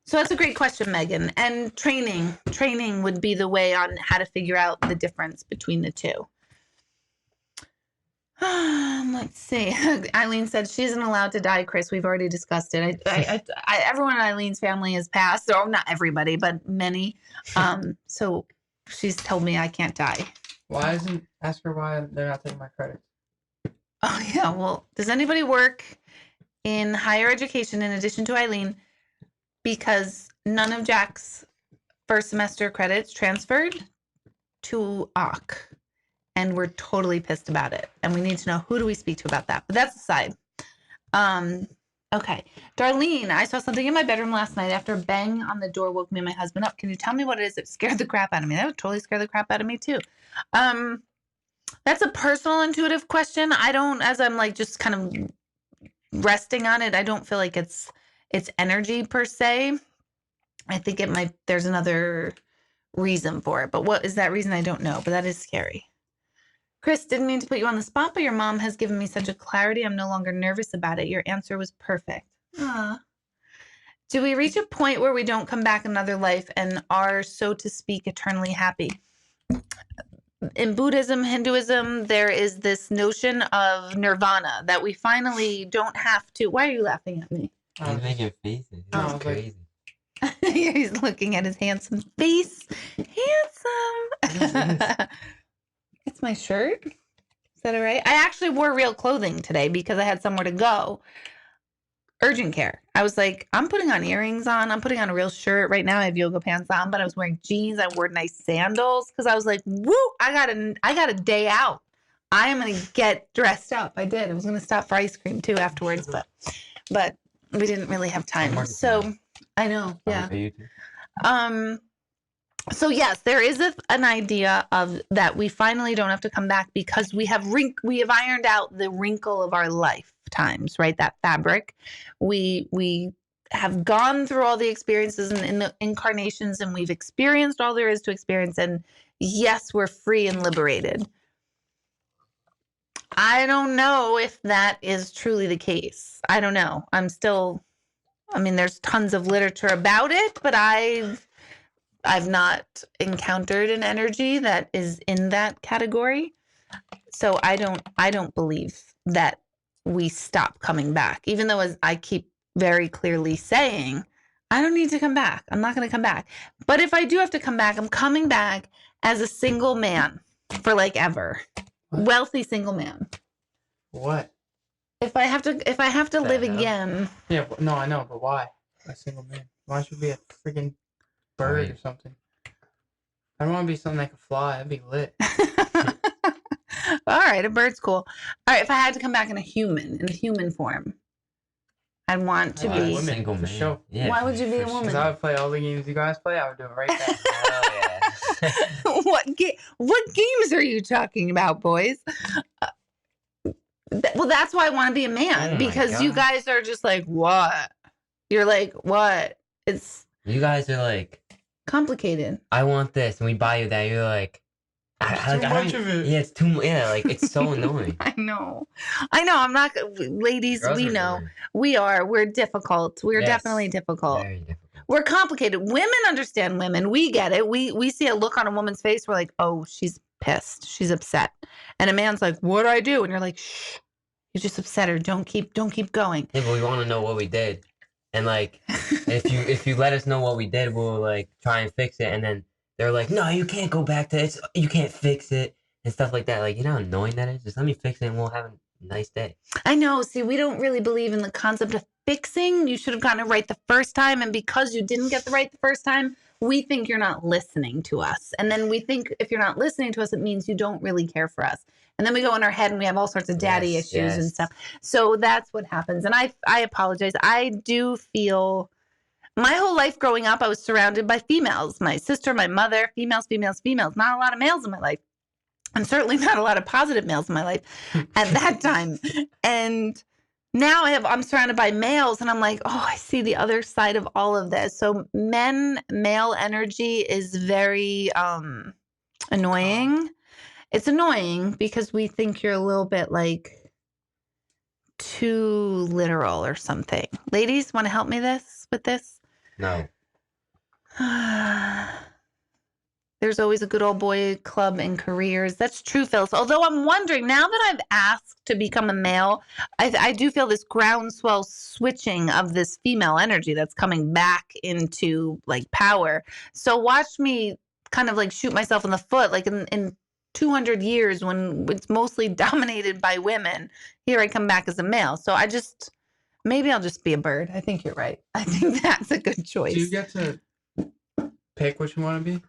So that's a great question, Megan. And training would be the way on how to figure out the difference between the two. Let's see. Eileen said she isn't allowed to die, Chris. We've already discussed it. Everyone in Eileen's family has passed. Or not everybody, but many. So she's told me I can't die. Ask her why they're not taking my credit. Oh, yeah. Well, does anybody work in higher education in addition to Eileen? Because none of Jack's first semester credits transferred to AUK. And we're totally pissed about it. And we need to know, who do we speak to about that? But that's aside. Okay. Darlene, I saw something in my bedroom last night after a bang on the door woke me and my husband up. Can you tell me what it is? It scared the crap out of me. That would totally scare the crap out of me too. That's a personal intuitive question. I don't, as I'm like just kind of resting on it, I don't feel like it's energy per se. I think it might, there's another reason for it. But what is that reason? I don't know. But that is scary. Chris, didn't mean to put you on the spot, but your mom has given me such a clarity. I'm no longer nervous about it. Your answer was perfect. Aww. Do we reach a point where we don't come back another life and are, so to speak, eternally happy? In Buddhism, Hinduism, there is this notion of nirvana that we finally don't have to. Why are you laughing at me? He's making faces. That's crazy. He's looking at his handsome face. Handsome. It's my shirt. Is that all right? I actually wore real clothing today because I had somewhere to go. Urgent care. I was like, I'm putting on earrings on. I'm putting on a real shirt. Right now I have yoga pants on, but I was wearing jeans. I wore nice sandals because I was like, woo, I got a day out. I am going to get dressed up. I did. I was going to stop for ice cream too afterwards, but we didn't really have time. So I know. Yeah. So yes, there is an idea of that we finally don't have to come back because we have ironed out the wrinkle of our lifetimes, right? That fabric. We have gone through all the experiences and in the incarnations, and we've experienced all there is to experience. And yes, we're free and liberated. I don't know if that is truly the case. I don't know. There's tons of literature about it, but I've not encountered an energy that is in that category. So I don't believe that we stop coming back, even though, as I keep very clearly saying, I don't need to come back. I'm not going to come back. But if I do have to come back, I'm coming back as a single man for like ever. What? Wealthy single man. What? If I have to live again. Yeah, no, I know, but why? A single man. Why should be a freaking bird or something? I don't want to be something that can fly. That'd be lit. All right, a bird's cool. All right, if I had to come back in human form, I'd want to be a single man. Sure. Yeah, why would you be a woman? Because I would play all the games you guys play. I would do it right there. Hell yeah. What games are you talking about, boys? Well, that's why I want to be a man, because you guys are just like, what? You're like, what? You guys are like complicated. I want this, and we buy you that. You're like, too much of it. Yeah, it's too much. Yeah, like it's so annoying. I know. I'm not. Ladies, girls, we know annoying. We are. We're difficult. We're definitely difficult. Very difficult. We're complicated. Women understand women. We get it. We see a look on a woman's face. We're like, oh, she's pissed. She's upset. And a man's like, what do I do? And you're like, shh. You just upset her. Don't keep going. Yeah, but we want to know what we did. And like, if you let us know what we did, we'll like try and fix it. And then they're like, no, you can't go back to it. You can't fix it and stuff like that. Like, you know how annoying that is? Just let me fix it and we'll have a nice day. I know. See, we don't really believe in the concept of fixing. You should have gotten it right the first time. And because you didn't get the right the first time, we think you're not listening to us. And then we think if you're not listening to us, it means you don't really care for us. And then we go in our head and we have all sorts of daddy issues and stuff. So that's what happens. And I apologize. I do feel my whole life growing up, I was surrounded by females. My sister, my mother, females. Not a lot of males in my life. And certainly not a lot of positive males in my life at that time. And now I'm surrounded by males and I'm like, oh, I see the other side of all of this. So male energy is very annoying. It's annoying because we think you're a little bit like too literal or something. Ladies, want to help me with this? No. There's always a good old boy club in careers. That's true, Phyllis. Although I'm wondering, now that I've asked to become a male, I do feel this groundswell switching of this female energy that's coming back into like power. So watch me kind of like shoot myself in the foot, like in 200 years when it's mostly dominated by women. Here I come back as a male. So maybe I'll just be a bird. I think you're right. I think that's a good choice. Do you get to pick what you want to be?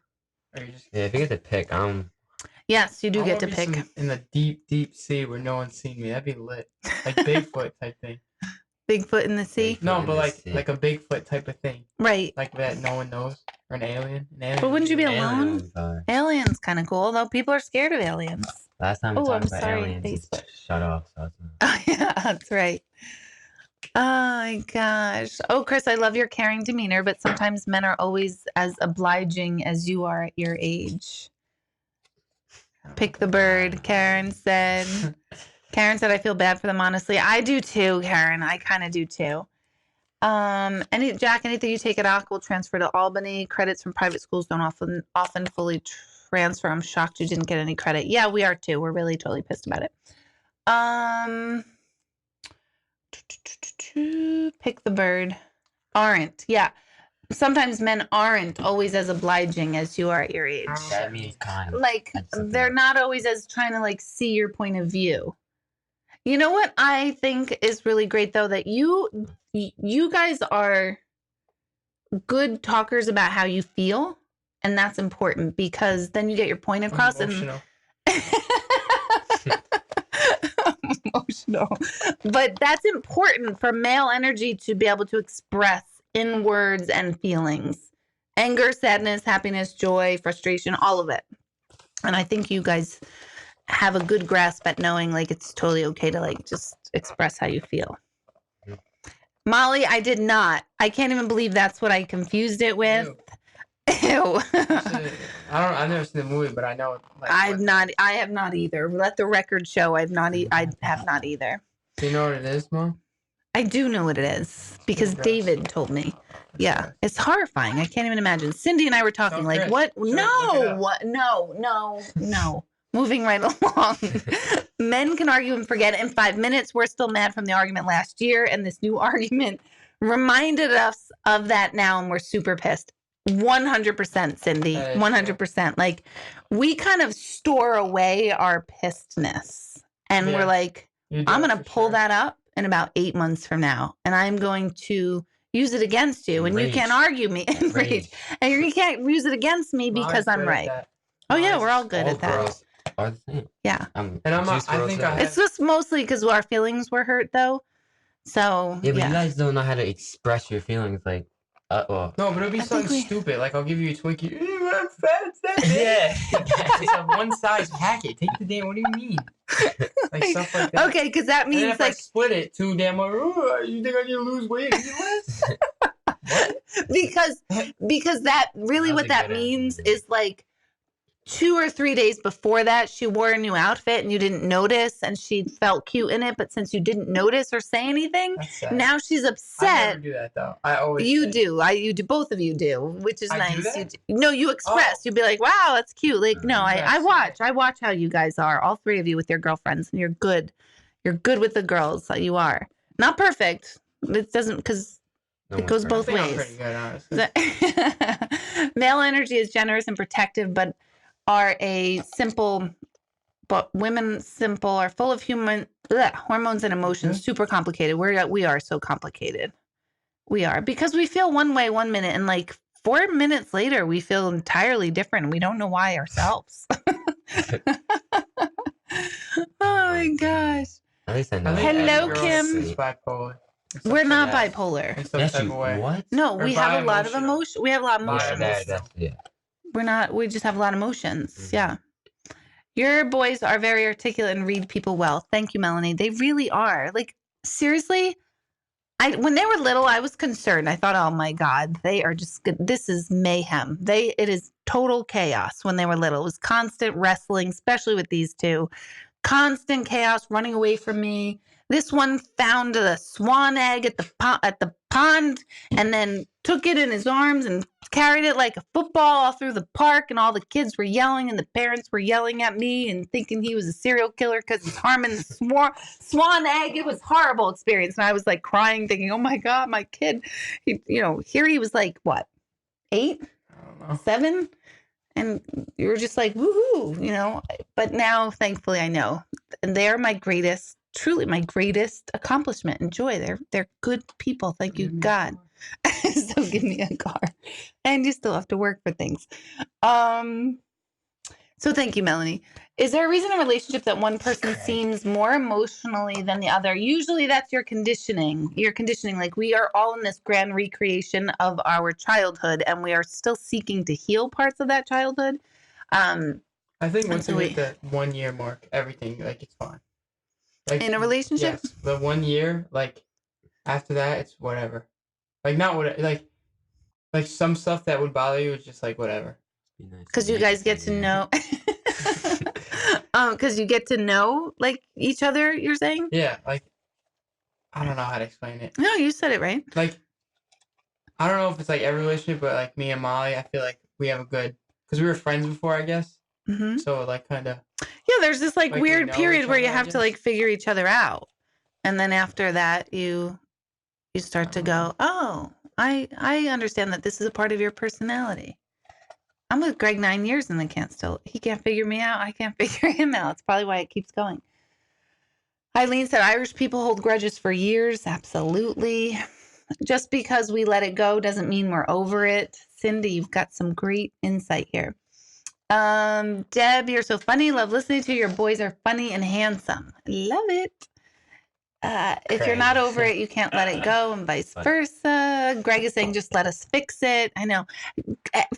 Or you just... Yeah, if you get to pick, Yes, you do get to pick. In the deep, deep sea where no one's seen me. That'd be lit. Like Bigfoot type thing. Bigfoot in the sea. Bigfoot No, in but the like sea. like a Bigfoot type of thing, Right. like that no one knows, or an alien. An alien. But wouldn't you be alone? Aliens are. Aliens kind of cool, though. People are scared of aliens. Last time we Oh, talked I'm about sorry, aliens, Facebook. it's shut off. So it's not. Oh, yeah, that's right. Oh, my gosh. Oh, Chris, I love your caring demeanor, but sometimes men are always as obliging as you are at your age. Pick the bird, Karen said. Karen said, I feel bad for them, honestly. I do too, Karen. I kind of do too. Jack, anything you take at ACK will transfer to Albany. Credits from private schools don't often fully transfer. I'm shocked you didn't get any credit. Yeah, we are too. We're really totally pissed about it. Pick the bird. Aren't. Yeah. Sometimes men aren't always as obliging as you are at your age. That means kind. Like, they're not always as trying to like see your point of view. You know what I think is really great though, that you guys are good talkers about how you feel, and that's important because then you get your point across. Emotional. Emotional. But that's important for male energy to be able to express in words and feelings. Anger, sadness, happiness, joy, frustration, all of it. And I think you guys have a good grasp at knowing like it's totally okay to like just express how you feel. Molly, I did not. I can't even believe that's what I confused it with. Ew. I've never seen the movie, but I know. Like, I have not either. Let the record show I have not either. Do you know what it is, Mom? I do know what it is because David told me. Yeah, it's horrifying. I can't even imagine. Cindy and I were talking like, Chris, what? look No. Moving right along. Men can argue and forget in 5 minutes. We're still mad from the argument last year, and this new argument reminded us of that now, and we're super pissed. 100%, Cindy. 100%. Like, we kind of store away our pissedness, and we're like, I'm going to pull that up in about 8 months from now, and I'm going to use it against you, and you can't argue me. And you can't use it against me because I'm right. Oh, yeah, we're all good at that. Girls are the same. Yeah. It's just mostly because our feelings were hurt, though. So, yeah, but you guys don't know how to express your feelings. Like, no, but it'll be something stupid. Like, I'll give you a Twinkie. I'm fat, yeah. It's a one-size packet. Take the damn. What do you mean? Like stuff like that. Okay, because that means if I split it too damn. You think I need to lose weight? What? Because that really what that means is like 2 or 3 days before that, she wore a new outfit and you didn't notice, and she felt cute in it. But since you didn't notice or say anything, now she's upset. I never do that though. I always. You do. You do. Both of you do, which is nice. Do that? No, you express. You'd be like, "Wow, that's cute." Like, no, I watch. I watch how you guys are, all 3 of you with your girlfriends, and you're good. You're good with the girls. You are not perfect. It doesn't because. It goes both ways. I'm pretty good, honestly. Male energy is generous and protective, but women simple are full of hormones and emotions, super complicated. We are so complicated. We are because we feel one way 1 minute and like 4 minutes later we feel entirely different and we don't know why ourselves. Oh my gosh. At least I know. Hello, Kim. Bipolar. We're not bipolar. What? No, we have a lot of emotion. We have a lot of emotions. Yeah. We're not. We just have a lot of emotions. Mm-hmm. Yeah. Your boys are very articulate and read people well. Thank you, Melanie. They really are. Like, seriously, when they were little, I was concerned. I thought, oh my God, they are just good. This is mayhem. It is total chaos when they were little. It was constant wrestling, especially with these two. Constant chaos, running away from me. This one found a swan egg at the pond and then took it in his arms and carried it like a football all through the park, and all the kids were yelling and the parents were yelling at me and thinking he was a serial killer because he's harming the swan egg. It was a horrible experience. And I was like crying thinking, oh my God, my kid, here he was like, what, 8, 7? And you were just like, woohoo, but now thankfully I know, and they are truly my greatest accomplishment and joy. They're good people. Thank you, God. So give me a car. And you still have to work for things. So thank you, Melanie. Is there a reason in a relationship that one person seems more emotionally than the other? Usually that's your conditioning. Your conditioning, like we are all in this grand recreation of our childhood and we are still seeking to heal parts of that childhood. I think once so you hit that 1 year mark, everything, like, it's fine. Like, in a relationship? Yes. The 1 year, like, after that, it's whatever. Like, not what, like some stuff that would bother you is just like whatever. Because you guys get to know. Because you get to know like each other. You're saying? Yeah, like I don't know how to explain it. No, you said it right. Like I don't know if it's like every relationship, but like me and Molly, I feel like we have a good because we were friends before, I guess. Mm-hmm. So like kind of. Yeah, there's this like weird period where you other, have to like figure each other out, and then after that you start to go, oh, I understand that this is a part of your personality. I'm with Greg 9 years and he can't figure me out. I can't figure him out. It's probably why it keeps going. Eileen said Irish people hold grudges for years. Absolutely. Just because we let it go doesn't mean we're over it. Cindy, you've got some great insight here. Deb, you're so funny. Love listening to you. Your boys are funny and handsome. Love it. If you're not over it, you can't let it go, and vice versa. Greg is saying, just let us fix it. I know.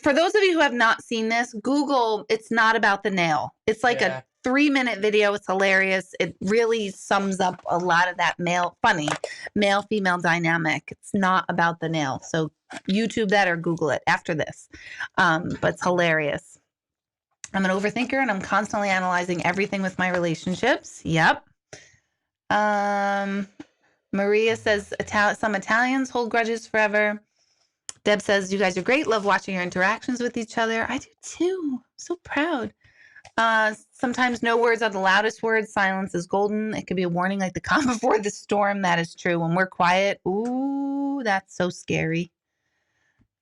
For those of you who have not seen this, Google, it's not about the nail. It's like a 3-minute video. It's hilarious. It really sums up a lot of that male-female dynamic. It's not about the nail. So YouTube that or Google it after this. But it's hilarious. I'm an overthinker and I'm constantly analyzing everything with my relationships. Yep. Maria says some Italians hold grudges forever. Deb says, you guys are great. Love watching your interactions with each other. I do too. So proud. Sometimes no words are the loudest words. Silence is golden. It could be a warning like the calm before the storm. That is true. When we're quiet, ooh, that's so scary.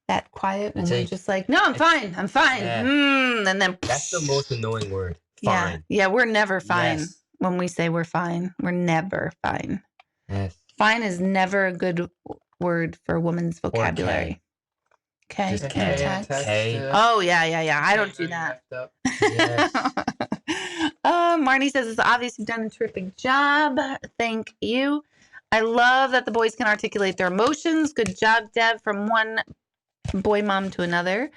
That quiet when we're just like, no, I'm fine. I'm fine. Yeah. And then that's the most annoying word. Fine. Yeah, we're never fine. Yes. When we say we're fine, we're never fine. Yes. Fine is never a good word for a woman's vocabulary. Okay. Just K. Oh, yeah. I don't do that. Yes. Marnie says, it's obvious you've done a terrific job. Thank you. I love that the boys can articulate their emotions. Good job, Deb, from one boy mom to another.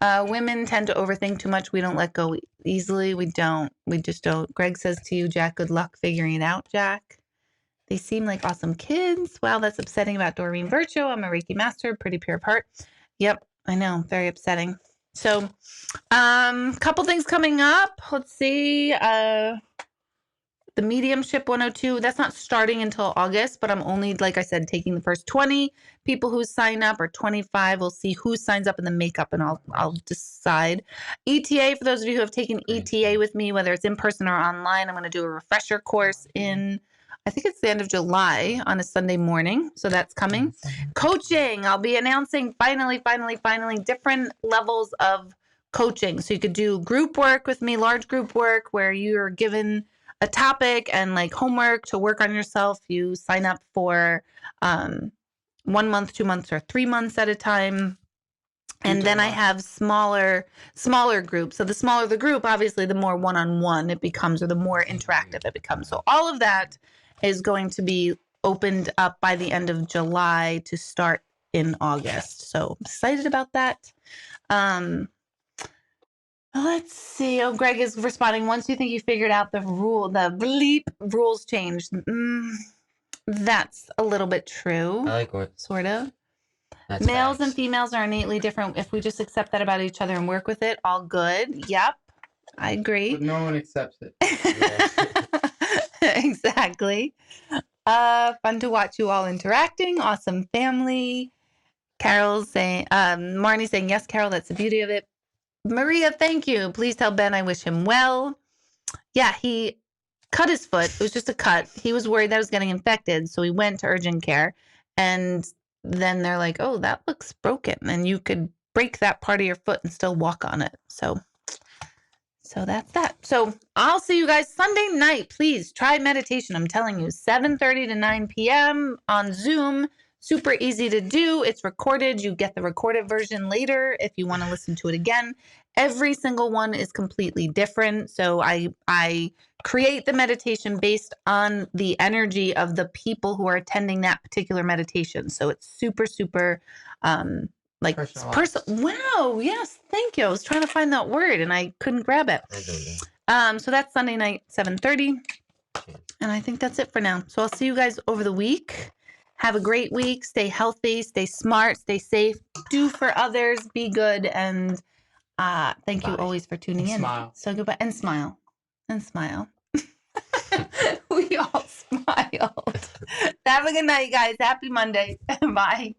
Women tend to overthink too much. We don't let go easily. We just don't. Greg says to you, Jack, good luck figuring it out, Jack. They seem like awesome kids. Wow, that's upsetting about Doreen Virtue. I'm a Reiki master, pretty pure heart. Yep, I know, very upsetting. So, couple things coming up. Let's see. The Mediumship 102, that's not starting until August, but I'm only, like I said, taking the first 20 people who sign up, or 25. We'll see who signs up in the makeup, and I'll decide. ETA, for those of you who have taken ETA with me, whether it's in person or online, I'm going to do a refresher course in, I think it's the end of July on a Sunday morning. So that's coming. Coaching, I'll be announcing finally, different levels of coaching. So you could do group work with me, large group work, where you're given a topic and like homework to work on yourself. You sign up for 1 month, 2 months, or 3 months at a time. And then I have smaller groups. So the smaller the group, obviously, the more one-on-one it becomes, or the more interactive it becomes. So all of that is going to be opened up by the end of July to start in August. So I'm excited about that. Let's see. Oh, Greg is responding. Once you think you figured out the bleep rules changed. That's a little bit true. I like what. Sort of. That's Males facts. and females are innately different. If we just accept that about each other and work with it, all good. Yep. I agree. But no one accepts it. Exactly. Fun to watch you all interacting. Awesome family. Carol's saying, Marnie's saying, yes, Carol, that's the beauty of it. Maria, thank you. Please tell Ben I wish him well. Yeah, he cut his foot. It was just a cut. He was worried that it was getting infected, so he went to urgent care. And then they're like, oh, that looks broken. And you could break that part of your foot and still walk on it. So that's that. So I'll see you guys Sunday night. Please try meditation. I'm telling you, 7:30 to 9 p.m. on Zoom. Super easy to do. It's recorded. You get the recorded version later if you want to listen to it again. Every single one is completely different. So I create the meditation based on the energy of the people who are attending that particular meditation. So it's super, super like wow, yes, thank you. I was trying to find that word and I couldn't grab it. So that's Sunday night, 7:30. And I think that's it for now. So I'll see you guys over the week. Have a great week. Stay healthy, stay smart, stay safe, do for others, be good, and thank you always for tuning in. Smile. So goodbye and smile. And smile. We all smiled. Have a good night, guys. Happy Monday. Bye.